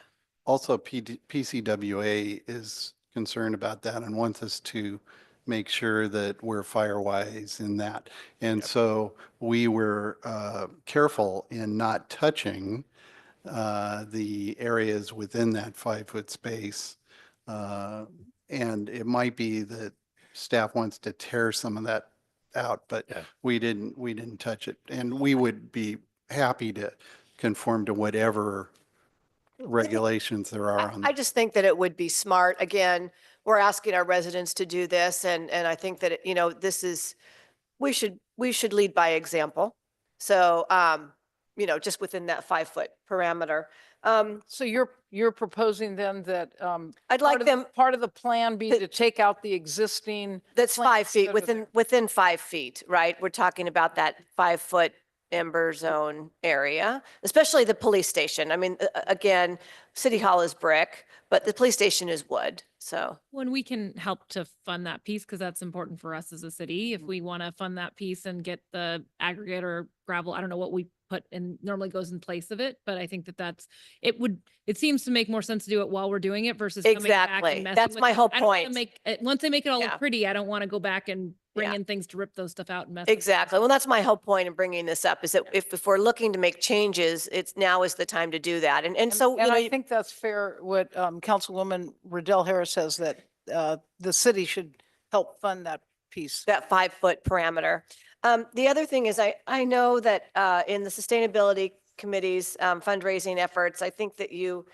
S14: Also, PCWA is concerned about that and wants us to make sure that we're firewise in that. And so we were careful in not touching the areas within that 5-foot space. And it might be that staff wants to tear some of that out, but
S5: Yeah.
S14: we didn't touch it. And we would be happy to conform to whatever regulations there are on.
S6: I just think that it would be smart. Again, we're asking our residents to do this, and I think that, this is, we should lead by example. So, just within that 5-foot parameter.
S1: So you're proposing then that
S6: I'd like them,
S1: part of the plan be to take out the existing.
S6: that's 5
S1: plants
S6: feet,
S1: that are
S6: within 5 feet, right? We're talking about that 5-foot ember zone area, especially the police station. I mean, again, City Hall is brick, but the police station is wood, so.
S7: When we can help to fund that piece, because that's important for us as a city. If we want to fund that piece and get the aggregate or gravel, I don't know what we put in normally goes in place of it, but I think it seems to make more sense to do it while we're doing it versus coming back and
S6: Exactly.
S7: messing
S6: That's
S7: with
S6: my
S7: it.
S6: whole
S7: I don't wanna
S6: point.
S7: make it- Once they make it all
S6: Yeah.
S7: look pretty, I don't want to go back and bring
S6: Yeah.
S7: in things to rip those stuff out and mess. with it.
S6: Exactly. Well, that's my whole point in bringing this up, is that if we're looking to make changes, now is the time to do that. And so,
S1: And I think that's fair, what Councilwoman Riddell Harris says, that the city should help fund that piece.
S6: that 5-foot parameter. The other thing is I know that in the Sustainability Committee's fundraising efforts, I think that you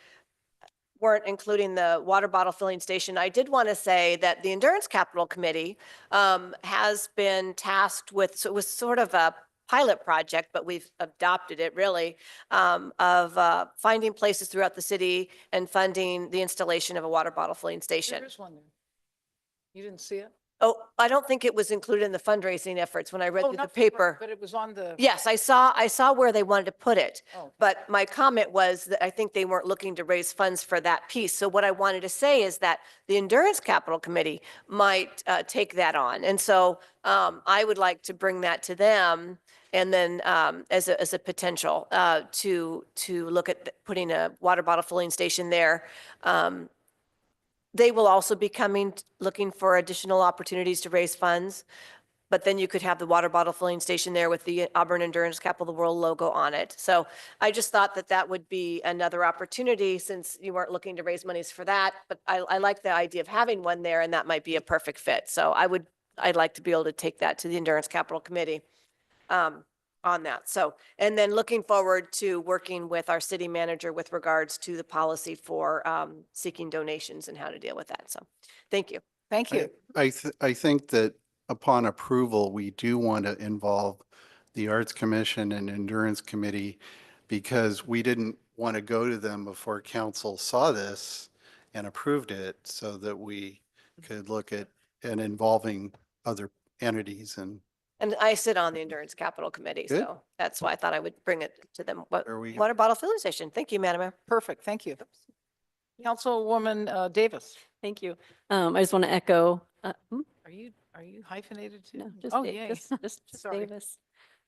S6: weren't including the water bottle filling station. I did want to say that the Endurance Capital Committee has been tasked with, so it was sort of a pilot project, but we've adopted it really, of finding places throughout the city and funding the installation of a water bottle filling station.
S1: There is one there. You didn't see it?
S6: Oh, I don't think it was included in the fundraising efforts when I read
S1: Oh,
S6: through the
S1: not
S6: paper.
S1: But it was on the.
S6: Yes, I saw where they wanted to put it.
S1: Oh.
S6: But my comment was that I think they weren't looking to raise funds for that piece. So what I wanted to say is that the Endurance Capital Committee might take that on. And so I would like to bring that to them, and then as a potential to look at putting a water bottle filling station there. They will also be looking for additional opportunities to raise funds. But then you could have the water bottle filling station there with the Auburn Endurance Capital of the World logo on it. So I just thought that would be another opportunity, since you weren't looking to raise monies for that. But I like the idea of having one there, and that might be a perfect fit. So I'd like to be able to take that to the Endurance Capital Committee on that. So, and then looking forward to working with our city manager with regards to the policy for seeking donations and how to deal with that. So, thank you.
S1: Thank you.
S14: I think that upon approval, we do want to involve the Arts Commission and Endurance Committee, because we didn't want to go to them before council saw this and approved it, so that we could look at and involving other entities.
S6: And I sit on the Endurance Capital Committee,
S14: Good.
S6: so that's why I thought I would bring it to them.
S14: There we go.
S6: Water bottle filling station. Thank you, Madam Mayor.
S1: Perfect. Thank you. Councilwoman Davis.
S4: Thank you. I just want to echo,
S1: Are you hyphenated too?
S4: no, just,
S1: Oh,
S4: Da-
S1: yay.
S4: just
S1: Sorry.
S4: Davis.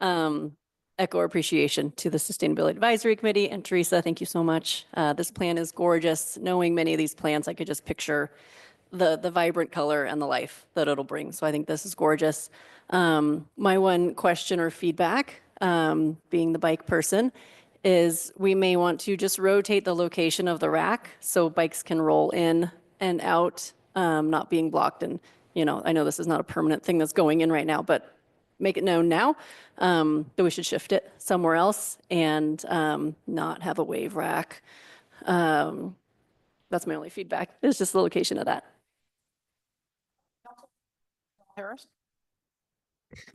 S4: Echo our appreciation to the Sustainability Advisory Committee, and Teresa, thank you so much. This plan is gorgeous. Knowing many of these plans, I could just picture the vibrant color and the life that it'll bring. So I think this is gorgeous. My one question or feedback, being the bike person, is we may want to just rotate the location of the rack so bikes can roll in and out, not being blocked. And, I know this is not a permanent thing that's going in right now, but make it known now that we should shift it somewhere else and not have a wave rack. That's my only feedback. It's just the location of that.
S1: Harris?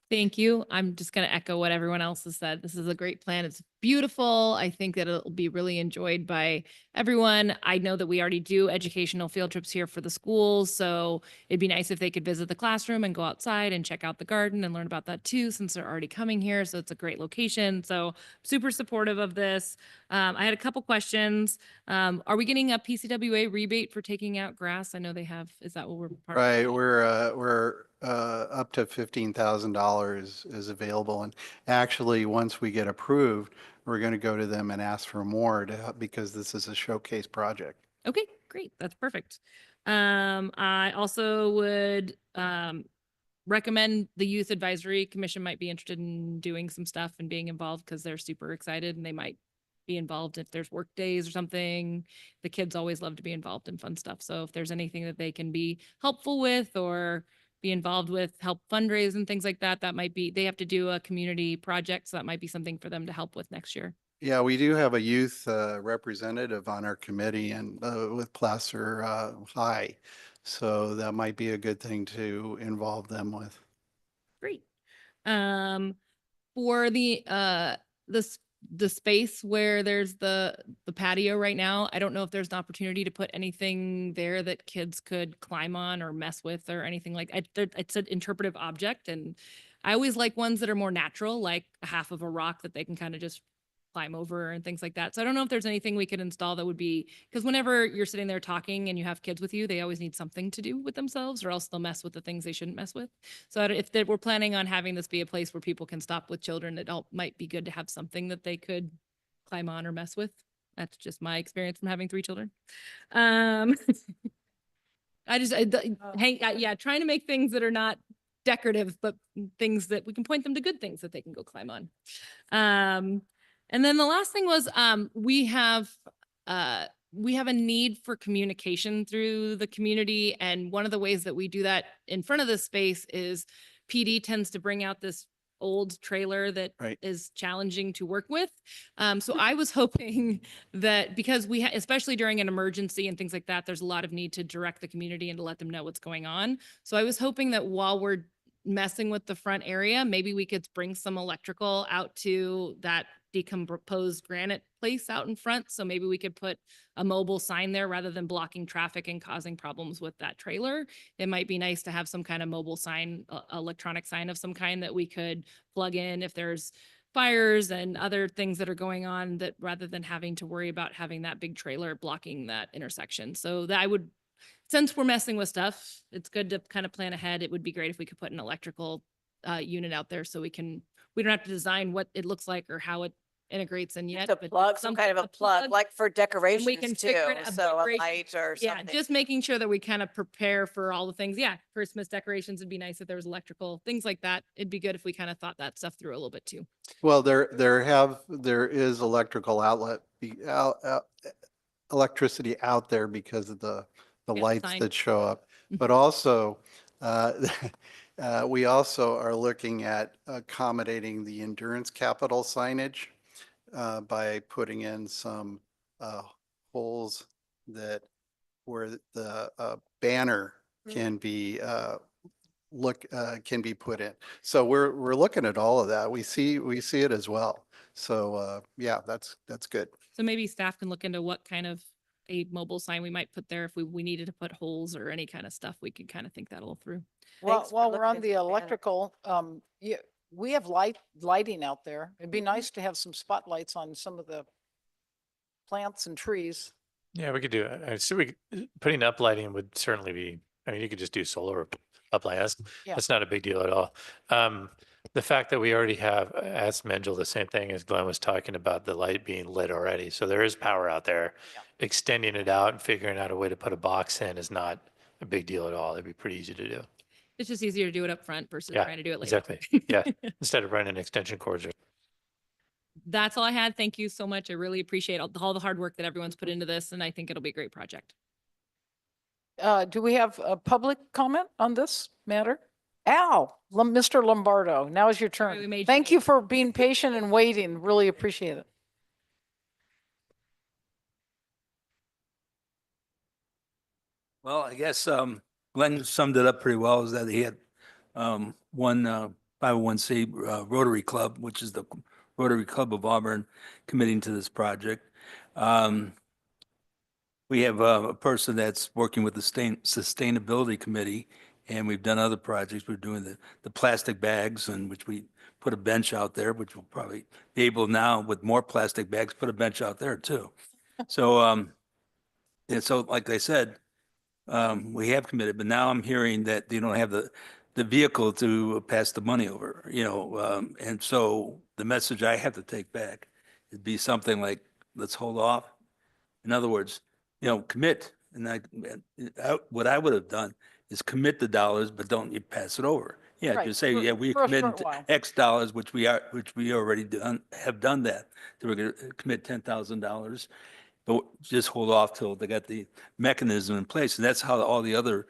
S7: Thank you. I'm just going to echo what everyone else has said. This is a great plan. It's beautiful. I think that it'll be really enjoyed by everyone. I know that we already do educational field trips here for the schools, so it'd be nice if they could visit the classroom and go outside and check out the garden and learn about that too, since they're already coming here. So it's a great location. So super supportive of this. I had a couple questions. Are we getting a PCWA rebate for taking out grass? I know they have. Is that what we're part
S14: Right,
S7: of?
S14: we're up to $15,000 is available. And actually, once we get approved, we're going to go to them and ask for more to help because this is a showcase project.
S7: Okay, great. That's perfect. I also would recommend the Youth Advisory Commission might be interested in doing some stuff and being involved because they're super excited and they might be involved if there's work days or something. The kids always love to be involved in fun stuff. So if there's anything that they can be helpful with or be involved with, help fundraise and things like that, that might be, they have to do a community project. So that might be something for them to help with next year.
S14: Yeah, we do have a youth representative on our committee and with Placer High. So that might be a good thing to involve them with.
S7: Great. For the space where there's the patio right now, I don't know if there's an opportunity to put anything there that kids could climb on or mess with or anything like it's an interpretive object, and I always like ones that are more natural, like a half of a rock that they can kind of just climb over and things like that. So I don't know if there's anything we could install that would be, because whenever you're sitting there talking and you have kids with you, they always need something to do with themselves or else they'll mess with the things they shouldn't mess with. So if we're planning on having this be a place where people can stop with children, it might be good to have something that they could climb on or mess with. That's just my experience from having 3 children. Trying to make things that are not decorative, but things that we can point them to good things that they can go climb on. And then the last thing was we have a need for communication through the community. And one of the ways that we do that in front of this space is PD tends to bring out this old trailer that is challenging to work with. So I was hoping that because especially during an emergency and things like that, there's a lot of need to direct the community and to let them know what's going on. So I was hoping that while we're messing with the front area, maybe we could bring some electrical out to that decomposed granite place out in front. So maybe we could put a mobile sign there rather than blocking traffic and causing problems with that trailer. It might be nice to have some kind of mobile sign, electronic sign of some kind that we could plug in if there's fires and other things that are going on, that rather than having to worry about having that big trailer blocking that intersection. So that I would, since we're messing with stuff, it's good to kind of plan ahead. It would be great if we could put an electrical unit out there so we don't have to design what it looks like or how it integrates in yet.
S6: To plug, some kind of a plug, like for decorations
S7: we can
S6: too.
S7: figure it- a
S6: So a
S7: decoration-
S6: light or
S7: Yeah,
S6: something.
S7: just making sure that we kind of prepare for all the things. Yeah, Christmas decorations would be nice if there was electrical, things like that. It'd be good if we kind of thought that stuff through a little bit too.
S14: Well, there is electrical outlet, electricity out there because of the lights
S7: sign.
S14: that show up. But also, we also are looking at accommodating the endurance capital signage by putting in some holes where the banner can be can be put in. So we're looking at all of that. We see it as well. So yeah, that's good.
S7: So maybe staff can look into what kind of a mobile sign we might put there if we needed to put holes or any kind of stuff. We could kind of think that all through.
S1: Well,
S6: Thanks for
S1: while we're on
S6: looking
S1: the
S6: at that.
S1: electrical, we have lighting out there. It'd be nice to have some spotlights on some of the plants and trees.
S5: Yeah, we could do it. So putting up lighting would certainly be, I mean, you could just do solar uplight. That's not a big deal at all. The fact that we already have, asked Mengel the same thing as Glenn was talking about, the light being lit already. So there is power out there. Extending it out and figuring out a way to put a box in is not a big deal at all. It'd be pretty easy to do.
S7: It's just easier to do it up front versus
S5: Yeah,
S7: trying to do it later.
S5: exactly. Yeah, instead of running extension cords.
S7: That's all I had. Thank you so much. I really appreciate all the hard work that everyone's put into this, and I think it'll be a great project.
S1: Do we have a public comment on this matter? Mr. Lombardo, now is your
S7: we
S1: turn.
S7: made you
S1: Thank
S7: wait.
S1: you for being patient and waiting. Really appreciate it.
S12: Well, I guess Glenn summed it up pretty well, is that he had one 501c Rotary Club, which is the Rotary Club of Auburn committing to this project. We have a person that's working with the Sustainability Committee, and we've done other projects. We're doing the plastic bags, and which we put a bench out there, which we'll probably be able now with more plastic bags, put a bench out there too. So, and so like I said, we have committed, but now I'm hearing that they don't have the vehicle to pass the money over, and so the message I have to take back would be something like, let's hold off. In other words, commit. And what I would have done is commit the dollars, but don't you pass it over. Yeah,
S1: Right,
S12: just say,
S1: for-
S12: yeah, we
S1: for a
S12: committed
S1: short while.
S12: X dollars, which we already have done that. So we're going to commit $10,000, but just hold off till they got the mechanism in place. And that's how all the other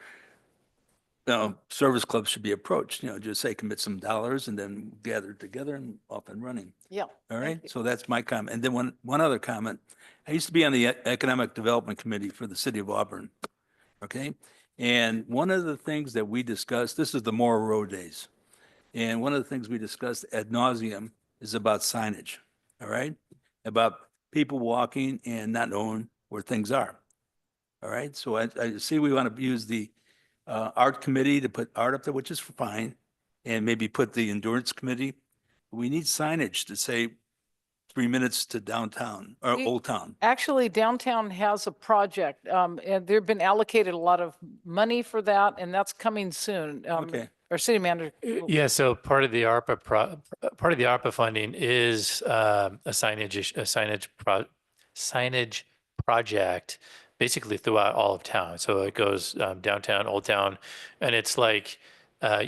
S12: service clubs should be approached. Just say commit some dollars and then gather it together and off and running.
S1: Yeah.
S12: All right, so that's my comment. And then one other comment. I used to be on the Economic Development Committee for the city of Auburn. Okay, and one of the things that we discussed, this is the Morrow Road days, and one of the things we discussed ad nauseum is about signage. All right, about people walking and not knowing where things are. All right, so I see we want to use the art committee to put art up there, which is fine, and maybe put the endurance committee. We need signage to say 3 minutes to downtown or
S1: We-
S12: Old Town.
S1: Actually, downtown has a project, and they've been allocated a lot of money for that, and that's coming soon.
S12: Okay.
S1: Our city manager.
S5: Yeah, so part of the ARPA funding is a signage project basically throughout all of town. So it goes downtown, Old Town, and it's like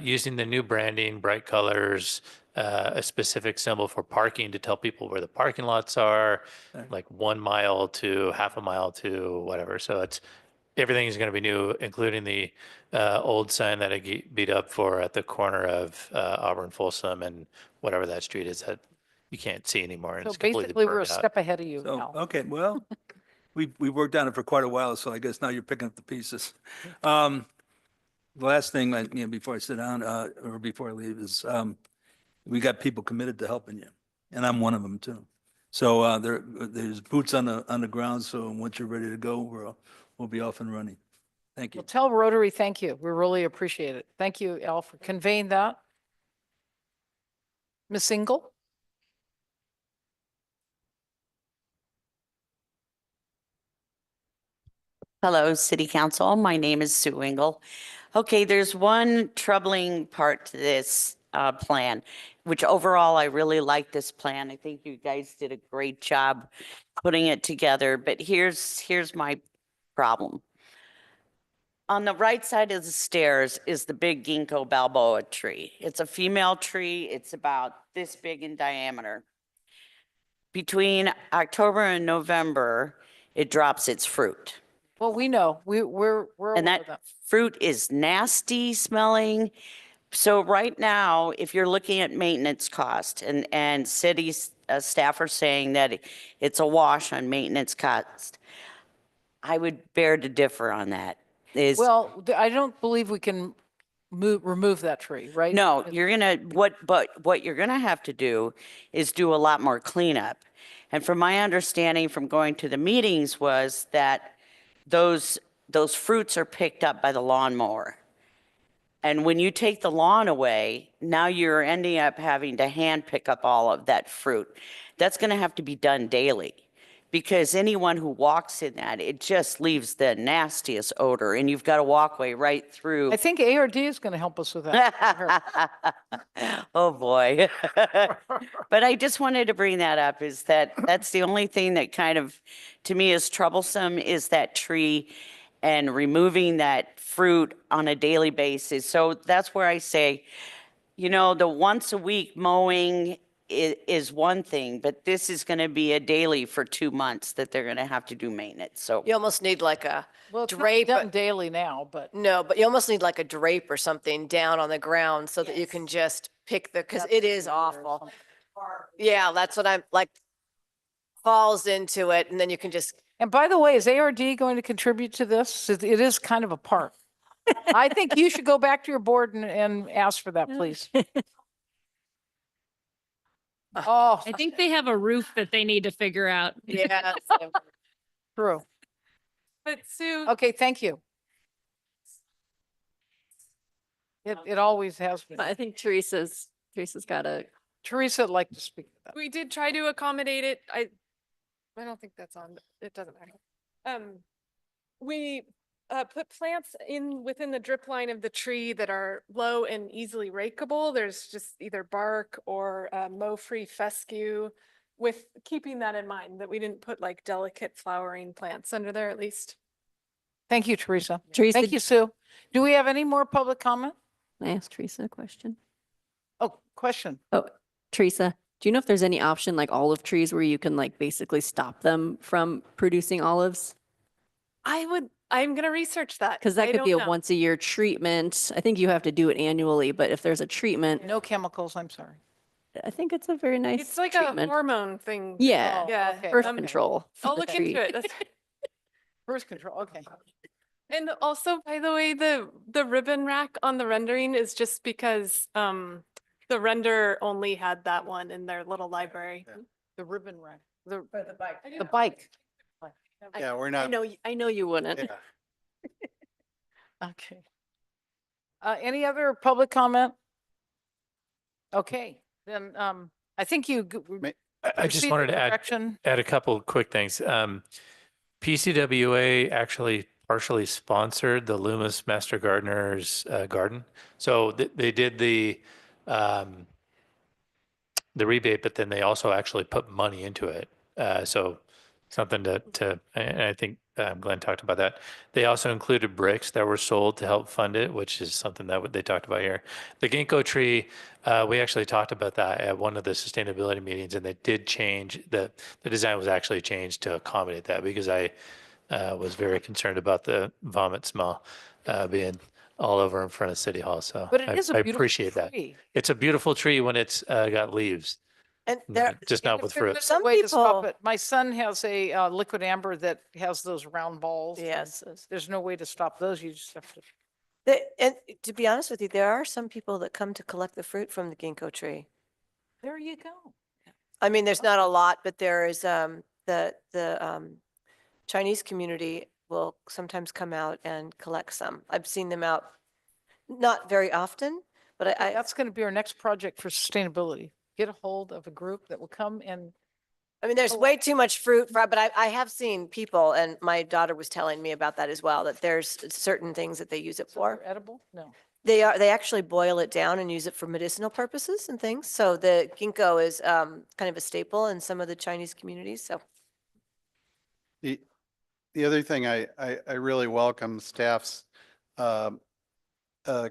S5: using the new branding, bright colors, a specific symbol for parking to tell people where the parking lots are, like 1 mile to half a mile to whatever. So everything is going to be new, including the old sign that I beat up for at the corner of Auburn Folsom and whatever that street is that you can't see anymore. And
S1: So
S5: it's completely
S1: basically, we're a
S5: burned out.
S1: step ahead of you,
S12: So,
S1: Al.
S12: okay, well, we worked on it for quite a while, so I guess now you're picking up the pieces. The last thing, before I sit down, or before I leave is, we got people committed to helping you, and I'm one of them too. So, there's boots on the ground, so once you're ready to go, we'll be off and running. Thank you.
S1: Well, tell Rotary, thank you. We really appreciate it. Thank you, Al, for conveying that. Ms. Engel?
S3: Hello, City Council. My name is Sue Engel. Okay, there's one troubling part to this plan, which overall I really like this plan. I think you guys did a great job putting it together, but here's my problem. On the right side of the stairs is the big ginkgo balboa tree. It's a female tree. It's about this big in diameter. Between October and November, it drops its fruit.
S1: Well, we know, we're aware
S3: And
S1: of
S3: that fruit is nasty smelling. So right now, if you're looking at maintenance cost and city staff are saying that it's a wash on maintenance cost, I would bear to differ on that.
S1: Well, I don't believe we can remove that tree, right?
S3: No, you're gonna, what you're gonna have to do is do a lot more cleanup. And from my understanding from going to the meetings was that those fruits are picked up by the lawnmower. And when you take the lawn away, now you're ending up having to hand pick up all of that fruit. That's gonna have to be done daily. Because anyone who walks in that, it just leaves the nastiest odor, and you've got a walkway right through.
S1: I think ARD is going to help us with that.
S3: Oh, boy. But I just wanted to bring that up, is that's the only thing that kind of, to me, is troublesome, is that tree and removing that fruit on a daily basis. So that's where I say, the once a week mowing is one thing, but this is going to be a daily for 2 months that they're going to have to do maintenance. So
S6: You almost need like a
S1: Well, it's not
S6: drape.
S1: done daily now, but
S6: No, but you almost need like a drape or something down on the ground so that you can just pick because it is awful. Yeah, that's what I'm like, falls into it and then you can just,
S1: and by the way, is ARD going to contribute to this? It is kind of a park. I think you should go back to your board and ask for that, please. Oh,
S7: I think they have a roof that they need to figure out.
S2: Yeah.
S1: true.
S16: But Sue,
S1: Okay, thank you. It always has been.
S4: I think Teresa's got a,
S1: Teresa would like to speak to that.
S16: we did try to accommodate it. I don't think that's on, it doesn't matter. We put plants within the drip line of the tree that are low and easily rakeable. There's just either bark or mow-free fescue, with keeping that in mind, that we didn't put like delicate flowering plants under there at least.
S1: Thank you, Teresa.
S4: Teresa,
S1: Thank you, Sue. Do we have any more public comment?
S4: can I ask Teresa a question?
S1: Oh, question.
S4: Oh, Teresa, do you know if there's any option like olive trees where you can like basically stop them from producing olives?
S16: I'm gonna research that.
S4: Because that
S16: I
S4: could be
S16: don't
S4: a
S16: know.
S4: once a year treatment. I think you have to do it annually, but if there's a treatment,
S1: No chemicals, I'm sorry.
S4: I think it's a very nice
S16: It's like
S4: treatment.
S16: a hormone thing.
S4: Yeah.
S16: Yeah.
S1: Okay.
S4: Birth
S16: okay.
S4: control. for
S16: I'll
S4: the
S16: look
S4: tree.
S16: into it. That's
S1: Birth control, okay.
S16: And also, by the way, the ribbon rack on the rendering is just because the render only had that one in their little library.
S1: The ribbon rack, the
S6: bike.
S1: the bike.
S14: Yeah, we're
S4: I
S14: not.
S4: know, I know you wouldn't.
S14: Yeah.
S1: Okay. Any other public comment? Okay, then, I think you.
S5: I just wanted to add a couple quick things. PCWA actually partially sponsored the Loomis Master Gardener's garden. So they did the rebate, but then they also actually put money into it. So something and I think Glenn talked about that. They also included bricks that were sold to help fund it, which is something that they talked about here. The ginkgo tree, we actually talked about that at one of the sustainability meetings, and they did change the design was actually changed to accommodate that, because I was very concerned about the vomit smell being all over in front of City Hall. So
S1: But it is a
S5: I
S1: beautiful
S5: appreciate that.
S1: tree.
S5: It's a beautiful tree when it's got leaves,
S6: And there,
S5: just not with fruit.
S1: There's a
S6: Some
S1: way to stop
S6: people-
S1: it. My son has a liquid amber that has those round balls. and
S6: yes.
S1: There's no way to stop those. You just have to.
S6: And to be honest with you, there are some people that come to collect the fruit from the ginkgo tree.
S1: There you go.
S6: I mean, there's not a lot, but there is, the Chinese community will sometimes come out and collect some. I've seen them out, not very often, but I,
S1: That's going to be our next project for sustainability. Get a hold of a group that will come and
S6: I mean, there's way too much fruit, but I have seen people, and my daughter was telling me about that as well, that there's certain things that they use it for.
S1: they're edible. No.
S6: They actually boil it down and use it for medicinal purposes and things. So the ginkgo is kind of a staple in some of the Chinese communities, so.
S14: The other thing I really welcome staff's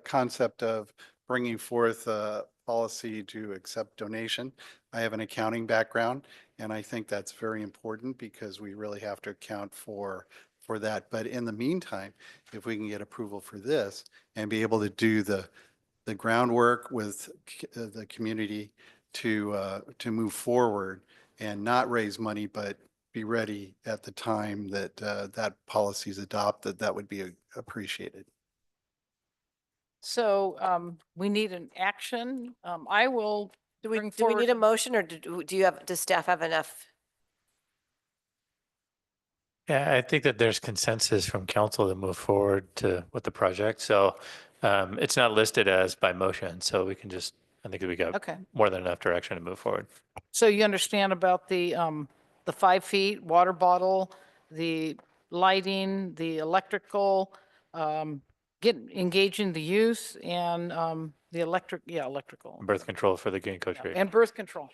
S14: concept of bringing forth a policy to accept donation. I have an accounting background, and I think that's very important because we really have to account for that. But in the meantime, if we can get approval for this and be able to do the groundwork with the community to move forward and not raise money, but be ready at the time that that policy is adopted, that would be appreciated.
S1: So we need an action. I will
S6: Do
S1: bring
S6: we need a
S1: forward-
S6: motion, or does staff have enough?
S5: Yeah, I think that there's consensus from council to move forward with the project. So it's not listed as by motion, so we can just, I think we got
S1: Okay.
S5: more than enough direction to move forward.
S1: So you understand about the 5 feet water bottle, the lighting, the electrical, engaging the youth and the electrical
S5: Birth control for the ginkgo tree.
S1: and birth control.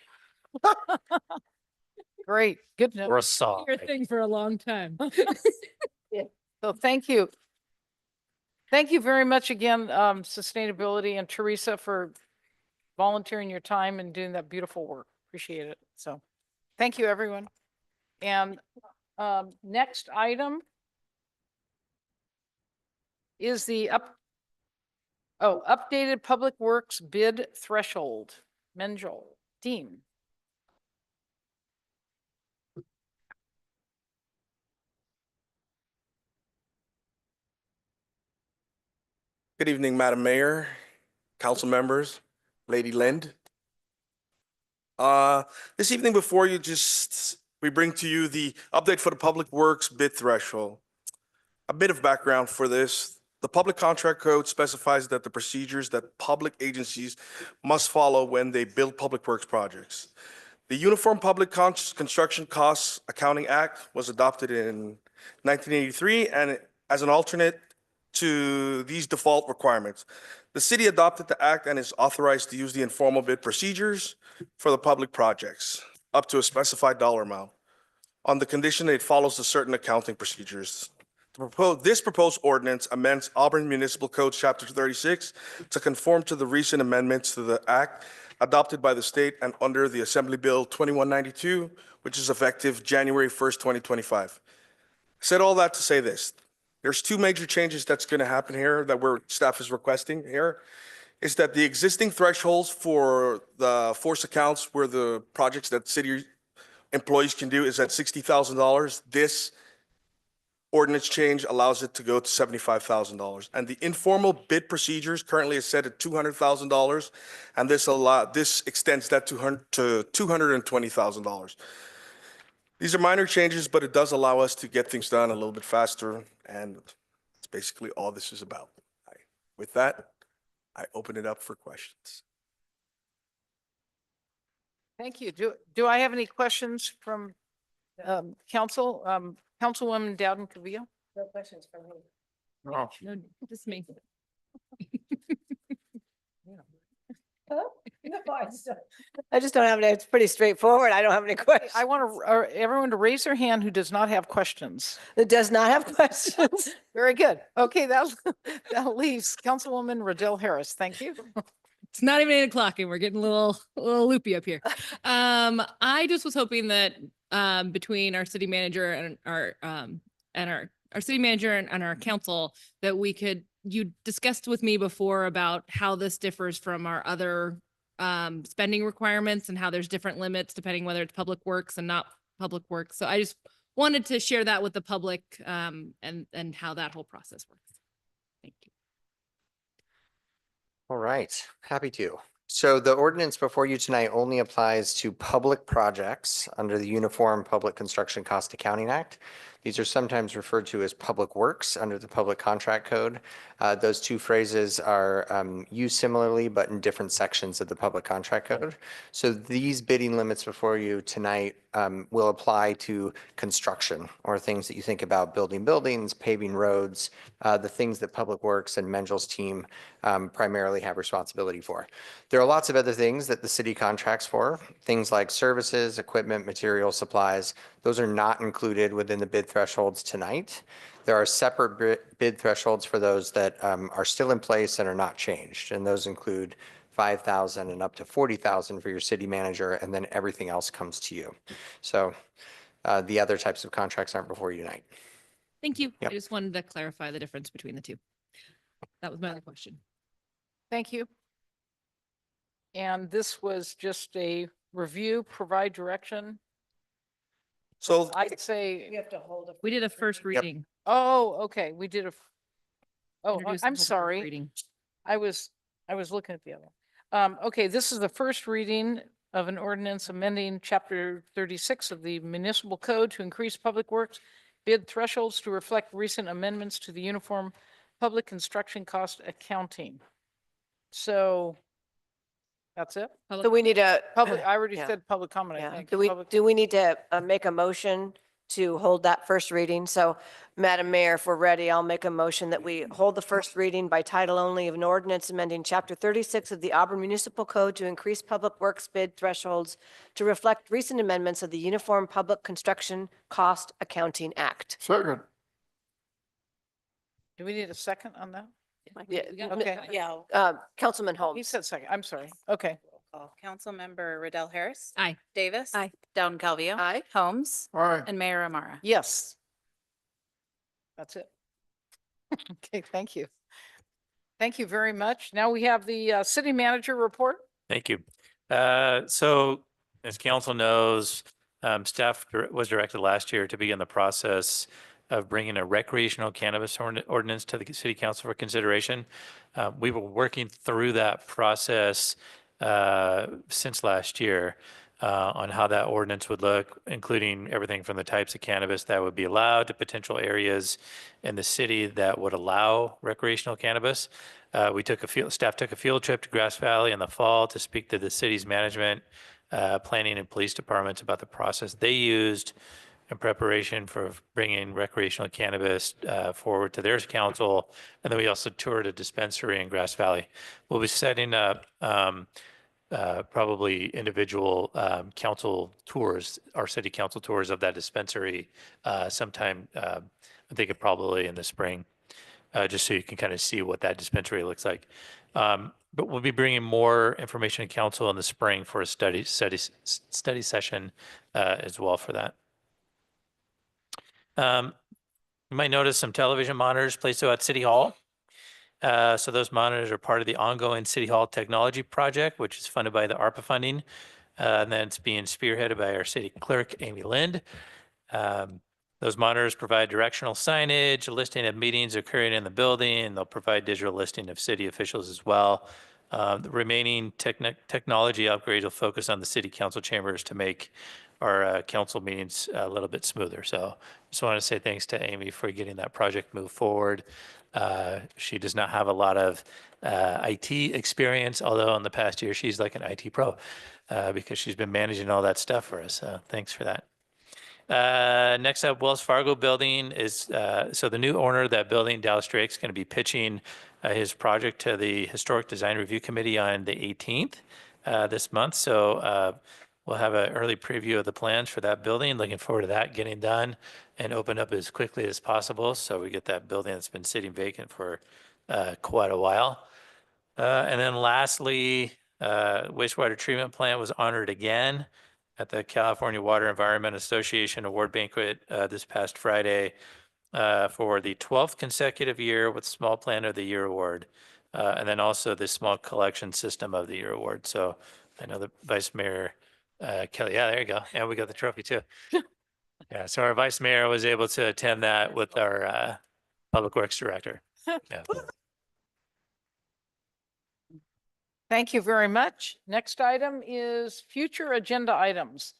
S1: Great, good.
S5: Or a saw.
S7: Your thing for a long time.
S1: So thank you. Thank you very much again, Sustainability and Teresa, for volunteering your time and doing that beautiful work. Appreciate it. So thank you, everyone. And next item is the updated Public Works bid threshold. Menjol, Dean.
S17: Good evening, Madam Mayor, council members, Lady Lind.
S18: This evening before you, we bring to you the update for the Public Works bid threshold. A bit of background for this. The Public Contract Code specifies that the procedures that public agencies must follow when they build public works projects. The Uniform Public Construction Costs Accounting Act was adopted in 1983 and as an alternate to these default requirements. The city adopted the act and is authorized to use the informal bid procedures for the public projects up to a specified dollar amount on the condition that it follows the certain accounting procedures. This proposed ordinance amends Auburn Municipal Code Chapter 36 to conform to the recent amendments to the act adopted by the state and under the Assembly Bill 2192, which is effective January 1st, 2025. I said all that to say this. There's two major changes that's going to happen here that staff is requesting here, is that the existing thresholds for the force accounts where the projects that city employees can do is at $60,000. This ordinance change allows it to go to $75,000. And the informal bid procedures currently is set at $200,000, and this extends that to $220,000. These are minor changes, but it does allow us to get things done a little bit faster, and it's basically all this is about. With that, I open it up for questions.
S1: Thank you. Do I have any questions from council? Councilwoman Dowden Cavillo?
S6: No questions from me.
S1: No.
S7: No, just me.
S6: I just don't have any, it's pretty straightforward. I don't have any questions.
S1: I want everyone to raise their hand who does not have questions.
S6: That does not have questions.
S1: Very good. Okay, that leaves Councilwoman Riddell Harris. Thank you.
S7: It's not even 8 o'clock and we're getting a little loopy up here. I just was hoping that between our city manager and our city manager and our council that you discussed with me before about how this differs from our other spending requirements and how there's different limits depending whether it's public works and not public works. So I just wanted to share that with the public and how that whole process works. Thank you.
S17: All right, happy to. So the ordinance before you tonight only applies to public projects under the Uniform Public Construction Cost Accounting Act. These are sometimes referred to as public works under the Public Contract Code. Those two phrases are used similarly, but in different sections of the Public Contract Code. So these bidding limits before you tonight will apply to construction or things that you think about building buildings, paving roads, the things that Public Works and Mengel's team primarily have responsibility for. There are lots of other things that the city contracts for, things like services, equipment, materials, supplies. Those are not included within the bid thresholds tonight. There are separate bid thresholds for those that are still in place and are not changed. And those include 5,000 and up to 40,000 for your city manager, and then everything else comes to you. So the other types of contracts aren't before you tonight.
S7: Thank you.
S17: Yep.
S7: I just wanted to clarify the difference between the two. That was my other question.
S1: Thank you. And this was just a review, provide direction.
S18: So
S1: I'd say,
S6: You have to hold it.
S7: We did a first reading.
S1: oh, okay, we did
S7: Introduce the
S1: I'm
S7: whole first
S1: sorry.
S7: reading.
S1: I was looking at the other. Okay, this is the first reading of an ordinance amending chapter 36 of the municipal code to increase public works bid thresholds to reflect recent amendments to the Uniform Public Construction Cost Accounting. So that's it?
S6: So we need a.
S1: Public, I already
S6: Yeah.
S1: said public comment, I
S6: Yeah.
S1: think.
S6: Do we
S1: Public-
S6: need to make a motion to hold that first reading? So Madam Mayor, if we're ready, I'll make a motion that we hold the first reading by title only of an ordinance amending chapter 36 of the Auburn Municipal Code to increase public works bid thresholds to reflect recent amendments of the Uniform Public Construction Cost Accounting Act.
S8: Second.
S1: Do we need a second on that?
S6: Yeah,
S1: Okay.
S2: Yeah.
S6: Councilman
S1: He
S6: Holmes.
S1: said second, I'm sorry. Okay.
S2: Councilmember Riddell Harris.
S7: Aye.
S2: Davis.
S4: Aye.
S2: Dowden Calvillo.
S6: Aye.
S2: Holmes
S8: All right.
S2: and Mayor Amara.
S1: Yes. That's it. Okay, thank you. Thank you very much. Now we have the city manager report.
S5: Thank you. So as council knows, staff was directed last year to begin the process of bringing a recreational cannabis ordinance to the city council for consideration. We were working through that process since last year. on how that ordinance would look, including everything from the types of cannabis that would be allowed to potential areas in the city that would allow recreational cannabis. Staff took a field trip to Grass Valley in the fall to speak to the city's management, planning and police departments about the process they used in preparation for bringing recreational cannabis forward to their council. And then we also toured a dispensary in Grass Valley. We'll be setting up probably individual council tours, our city council tours of that dispensary sometime, I think it probably in the spring, just so you can kind of see what that dispensary looks like. But we'll be bringing more information to council in the spring for a study session as well for that. You might notice some television monitors placed at City Hall. So those monitors are part of the ongoing City Hall technology project, which is funded by the ARPA funding. And then it's being spearheaded by our city clerk, Amy Lind. Those monitors provide directional signage, a listing of meetings occurring in the building, and they'll provide digital listing of city officials as well. The remaining technology upgrades will focus on the city council chambers to make our council meetings a little bit smoother. So just want to say thanks to Amy for getting that project moved forward. She does not have a lot of IT experience, although in the past year she's like an IT pro because she's been managing all that stuff for us. So thanks for that. Next up, Wells Fargo building is, so the new owner of that building, Dallas Drake's going to be pitching his project to the Historic Design Review Committee on the 18th this month. So we'll have an early preview of the plans for that building. Looking forward to that getting done and opened up as quickly as possible. So we get that building that's been sitting vacant for quite a while. And then lastly, wastewater treatment plant was honored again at the California Water Environment Association Award Banquet this past Friday for the 12th consecutive year with Small Plant of the Year Award. And then also the Small Collection System of the Year Award. So I know the Vice Mayor Kelly, yeah, there you go. And we got the trophy too. Yeah, so our Vice Mayor was able to attend that with our Public Works Director. Yeah.
S1: Thank you very much. Next item is future agenda items.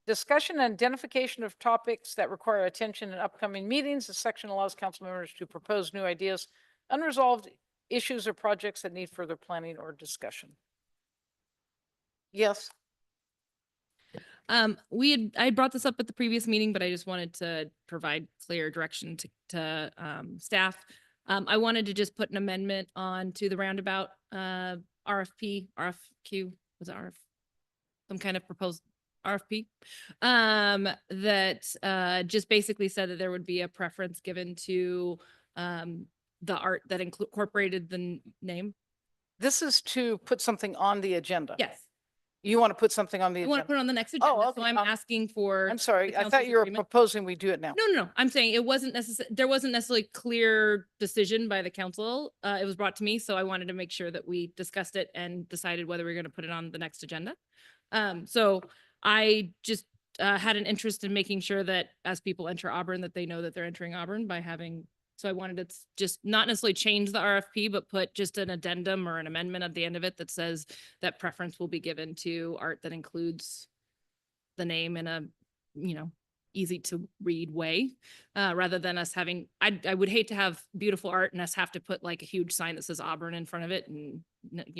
S1: Discussion and identification of topics that require attention in upcoming meetings. This section allows council members to propose new ideas, unresolved issues or projects that need further planning or discussion. Yes.
S7: I brought this up at the previous meeting, but I just wanted to provide clear direction to staff. I wanted to just put an amendment on to the roundabout RFQ, was it RF? Some kind of proposed RFP that just basically said that there would be a preference given to the art that incorporated the name.
S1: This is to put something on the agenda.
S7: Yes.
S1: You want to put something on the
S7: You
S1: agenda?
S7: want to put it on the next agenda,
S1: Oh,
S7: so
S1: okay.
S7: I'm asking for.
S1: I'm sorry.
S7: the
S1: I thought
S7: council's
S1: you were
S7: agreement.
S1: proposing we do it now.
S7: No. I'm saying it wasn't necessary. There wasn't necessarily clear decision by the council. It was brought to me, so I wanted to make sure that we discussed it and decided whether we we're going to put it on the next agenda. So I just had an interest in making sure that as people enter Auburn, that they know that they're entering Auburn by having. So I wanted to just not necessarily change the RFP, but put just an addendum or an amendment at the end of it that says that preference will be given to art that includes the name in a, easy to read way, rather than us having, I would hate to have beautiful art and us have to put like a huge sign that says Auburn in front of it. And,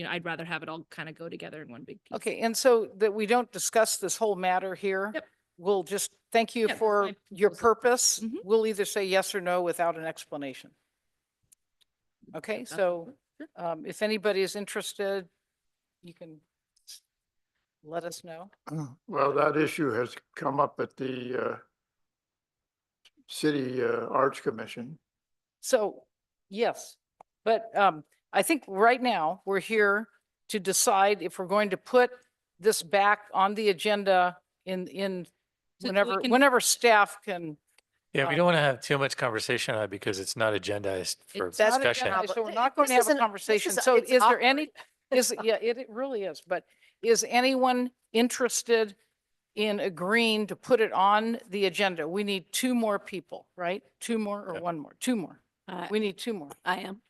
S7: I'd rather have it all kind of go together in one big piece.
S1: Okay, and so that we don't discuss this whole matter here.
S7: Yep.
S1: We'll just thank you
S7: Yeah,
S1: for
S7: my
S1: your
S7: proposal.
S1: purpose.
S7: Mhm.
S1: We'll either say yes or no without an explanation. Okay, so if anybody is interested, you can let us know.
S8: Well, that issue has come up at the City Arts Commission.
S1: So, yes, but I think right now we're here to decide if we're going to put this back on the agenda in
S7: So we
S1: whenever,
S7: can-
S1: whenever staff can.
S5: Yeah, we don't want to have too much conversation on it because it's not agendized for
S1: It's not
S5: discussion.
S1: agendized, So we're not going to
S6: This
S1: have a
S6: isn't-
S1: conversation.
S6: this is-
S1: So
S6: it's
S1: is there
S6: awkward.
S1: any, yeah, it really is, but is anyone interested in agreeing to put it on the agenda? We need two more people, right? Two more or one more? Two more. We need two more.
S4: I am.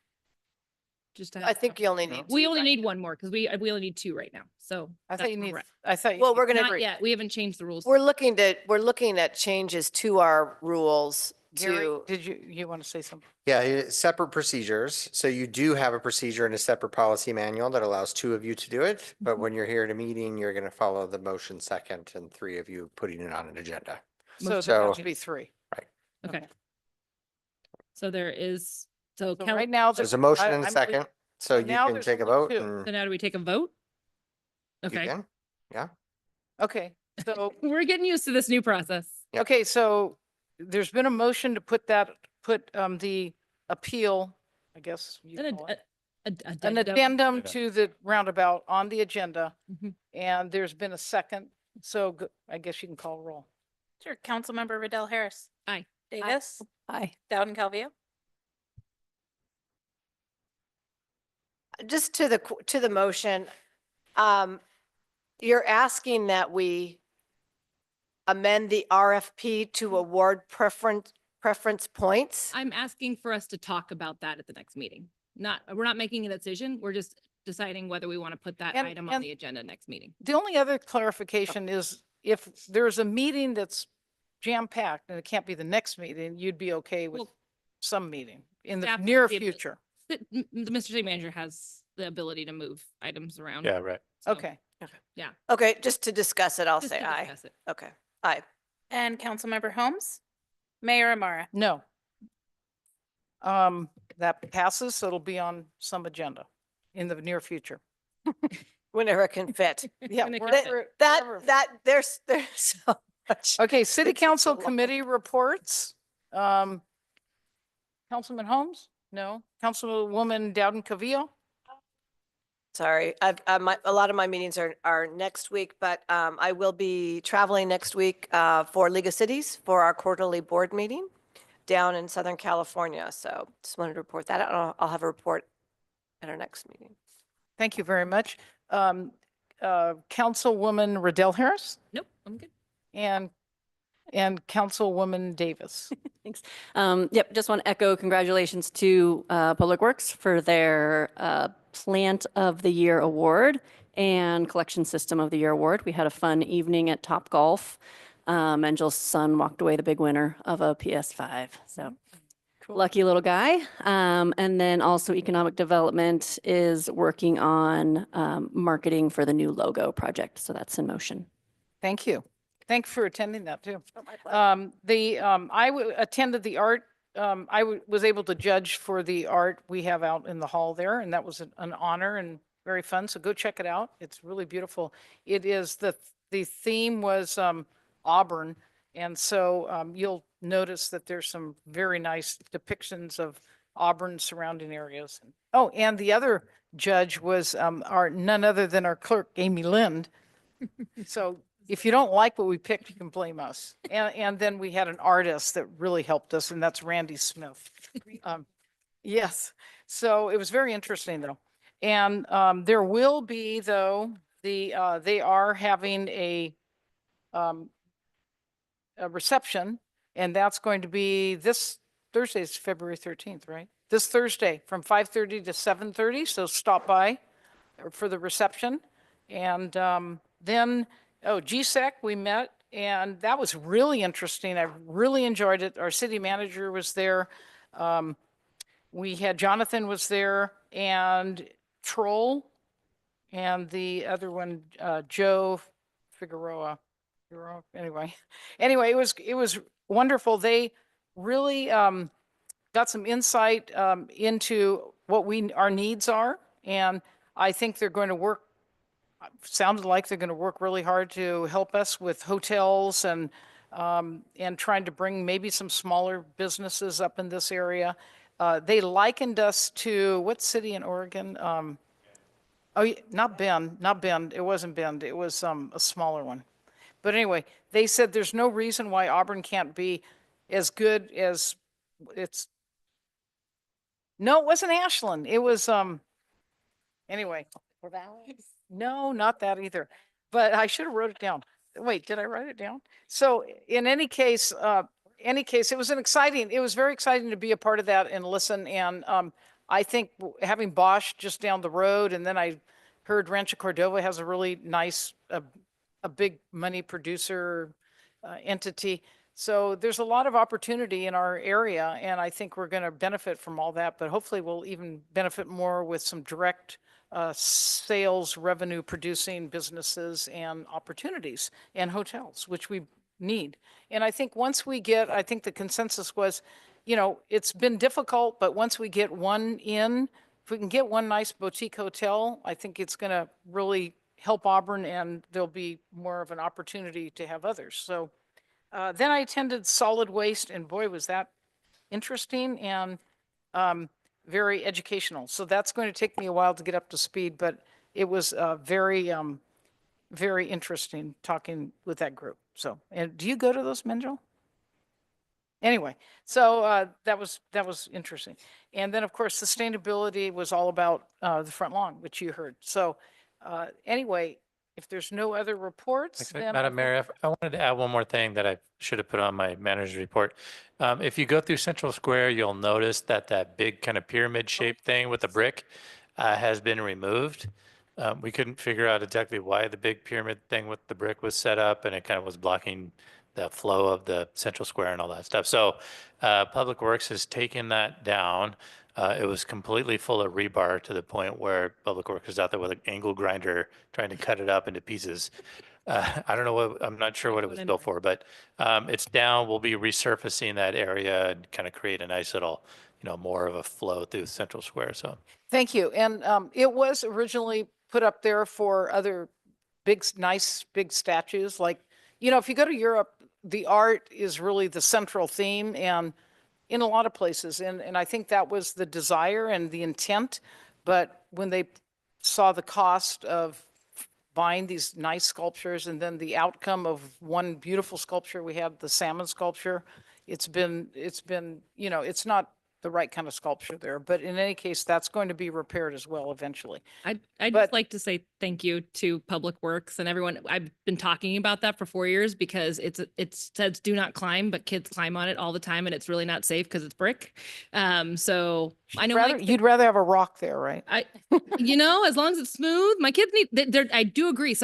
S7: just to
S6: I
S7: have.
S6: think you only need.
S7: We
S6: two,
S7: only
S6: right?
S7: need one more because we only need two right now. So.
S1: I
S7: that's
S1: thought you
S7: where
S1: need,
S7: we're at.
S1: I thought.
S6: Well, we're gonna,
S7: Not yet. We haven't changed the rules.
S6: we're looking at changes to our rules
S1: Gary,
S6: to,
S1: did you want to say something?
S17: Yeah, separate procedures. So you do have a procedure in a separate policy manual that allows two of you to do it. But when you're here at a meeting, you're going to follow the motion second and three of you putting it on an agenda.
S1: So there
S17: So-
S1: has to be three.
S7: Okay. So there is, so.
S1: So
S7: Cal-
S1: right now.
S17: There's a motion and a
S1: I'm-
S17: second, so you
S1: now
S17: can
S1: there's
S17: take a
S1: only
S17: vote
S1: two.
S17: and
S7: So now do we take a vote?
S17: you
S7: Okay,
S17: can. Yeah.
S1: Okay, so,
S7: we're getting used to this new process.
S17: Yep.
S1: okay, so there's been a motion to put the appeal, I guess. you
S7: An
S1: call it,
S7: ad-
S1: An
S7: addendum.
S1: addendum to the roundabout on the agenda,
S7: Mhm.
S1: and there's been a second. So I guess you can call roll.
S2: Sure. Councilmember Riddell Harris.
S7: Aye.
S2: Davis.
S4: Aye.
S2: Dowden Calvillo.
S6: just to the motion, you're asking that we amend the RFP to award preference points?
S7: I'm asking for us to talk about that at the next meeting. We're not making a decision. We're just deciding whether we want to put that
S1: And-
S7: item on
S1: and-
S7: the agenda next meeting.
S1: The only other clarification is if there's a meeting that's jam-packed and it can't be the next meeting, you'd be okay with
S7: Well,
S1: some meeting in the
S7: staff
S1: near
S7: has the abi-
S1: future.
S7: The Mr. City Manager has the ability to move items around.
S5: Yeah, right.
S7: So,
S1: Okay.
S7: Yeah.
S6: Okay, just to discuss it, I'll
S7: just
S6: say
S7: to
S6: aye.
S7: discuss it.
S6: Okay, aye.
S2: And Councilmember Holmes. Mayor Amara.
S1: No. That passes, so it'll be on some agenda in the near future.
S6: Whenever it can fit.
S1: Yeah.
S7: When it can
S1: wherever-
S6: That, that,
S1: wherever.
S6: that, there's so much.
S1: Okay, city
S6: It's
S1: council
S6: so long.
S1: committee reports. Councilman Holmes? No. Councilwoman Dowden Cavillo?
S6: Sorry, a lot of my meetings are next week, but I will be traveling next week for League of Cities for our quarterly board meeting down in Southern California. So just wanted to report that. I'll have a report at our next meeting.
S1: Thank you very much. Councilwoman Riddell Harris
S7: Nope, I'm good.
S1: and Councilwoman Davis.
S4: Thanks. Yep, just want to echo congratulations to Public Works for their Plant of the Year Award and Collection System of the Year Award. We had a fun evening at Top Golf. Angel's son walked away the big winner of a PS5. So lucky little guy. And then also Economic Development is working on marketing for the new logo project. So that's in motion.
S1: Thank you. Thanks for attending that too.
S6: Oh, my pleasure.
S1: Attended the art. Was able to judge for the art we have out in the hall there, and that was an honor and very fun. So go check it out. It's really beautiful. It is the theme was Auburn, and so you'll notice that there's some very nice depictions of Auburn surrounding areas. Oh, and the other judge was none other than our clerk, Amy Lind. So if you don't like what we picked, you can blame us. And then we had an artist that really helped us, and that's Randy Smith. Yes. So it was very interesting though. And there will be though, they are having a reception, and that's going to be this Thursday, is February 13th, right? This Thursday from 5:30 to 7:30. So stop by for the reception. And then, GSEC, we met, and that was really interesting. I really enjoyed it. Our city manager was there. We had Jonathan was there, and Troll, and the other one, Joe Figueroa. Anyway, it was wonderful. They really got some insight into what our needs are, and I think they're going to work. Sounded like they're going to work really hard to help us with hotels and trying to bring maybe some smaller businesses up in this area. They likened us to what city in Oregon? Not Bend. It wasn't Bend. It was a smaller one. But anyway, they said there's no reason why Auburn can't be as good as it's. No, it wasn't Ashland. It was anyway. No, not that either. But I should have wrote it down. Wait, did I write it down? So in any case, it was very exciting to be a part of that and listen. And I think having Bosch just down the road, and then I heard Rancho Cordova has a really nice, a big money producer entity. So there's a lot of opportunity in our area, and I think we're going to benefit from all that, but hopefully we'll even benefit more with some direct sales revenue producing businesses and opportunities and hotels, which we need. And I think once we get, I think the consensus was, you know, it's been difficult, but once we get one in, if we can get one nice boutique hotel, I think it's going to really help Auburn, and there'll be more of an opportunity to have others. So then I attended solid waste, and boy, was that interesting and very educational. So that's going to take me a while to get up to speed, but it was very, very interesting talking with that group. So, and do you go to those, Menjo? Anyway, so that was interesting. And then, of course, sustainability was all about the front lawn, which you heard. So anyway, if there's no other reports,
S5: Actually,
S1: then
S5: Madam Mayor, I wanted to add one more thing that I should have put on my manager's report. If you go through Central Square, you'll notice that that big kind of pyramid shaped thing with the brick has been removed. We couldn't figure out exactly why the big pyramid thing with the brick was set up, and it kind of was blocking the flow of the Central Square and all that stuff. So Public Works has taken that down. It was completely full of rebar to the point where Public Works is out there with an angle grinder trying to cut it up into pieces. I don't know what, I'm not sure what it was built for, but it's down. We'll be resurfacing that area and kind of create a nice little, you know, more of a flow through Central Square. So
S1: thank you. And it was originally put up there for other big, nice, big statues. Like, you know, if you go to Europe, the art is really the central theme, and in a lot of places. And I think that was the desire and the intent. But when they saw the cost of buying these nice sculptures and then the outcome of one beautiful sculpture, we had the salmon sculpture, it's been, you know, it's not the right kind of sculpture there. But in any case, that's going to be repaired as well eventually.
S7: I'd
S1: But-
S7: just like to say thank you to Public Works and everyone. I've been talking about that for 4 years because it says do not climb, but kids climb on it all the time, and it's really not safe because it's brick. So I know
S1: You'd rather have a rock there, right?
S7: you know, as long as it's smooth, my kids need, I do agree,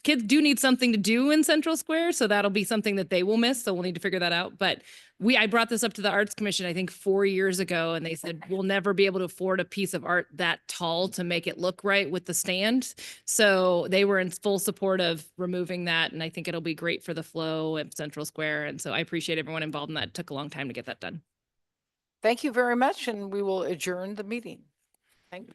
S7: kids do need something to do in Central Square. So that'll be something that they will miss. So we'll need to figure that out. But I brought this up to the Arts Commission, I think 4 years ago, and they said, we'll never be able to afford a piece of art that tall to make it look right with the stand. So they were in full support of removing that. And I think it'll be great for the flow at Central Square. And so I appreciate everyone involved in that. It took a long time to get that done.
S1: Thank you very much, and we will adjourn the meeting. Thank you.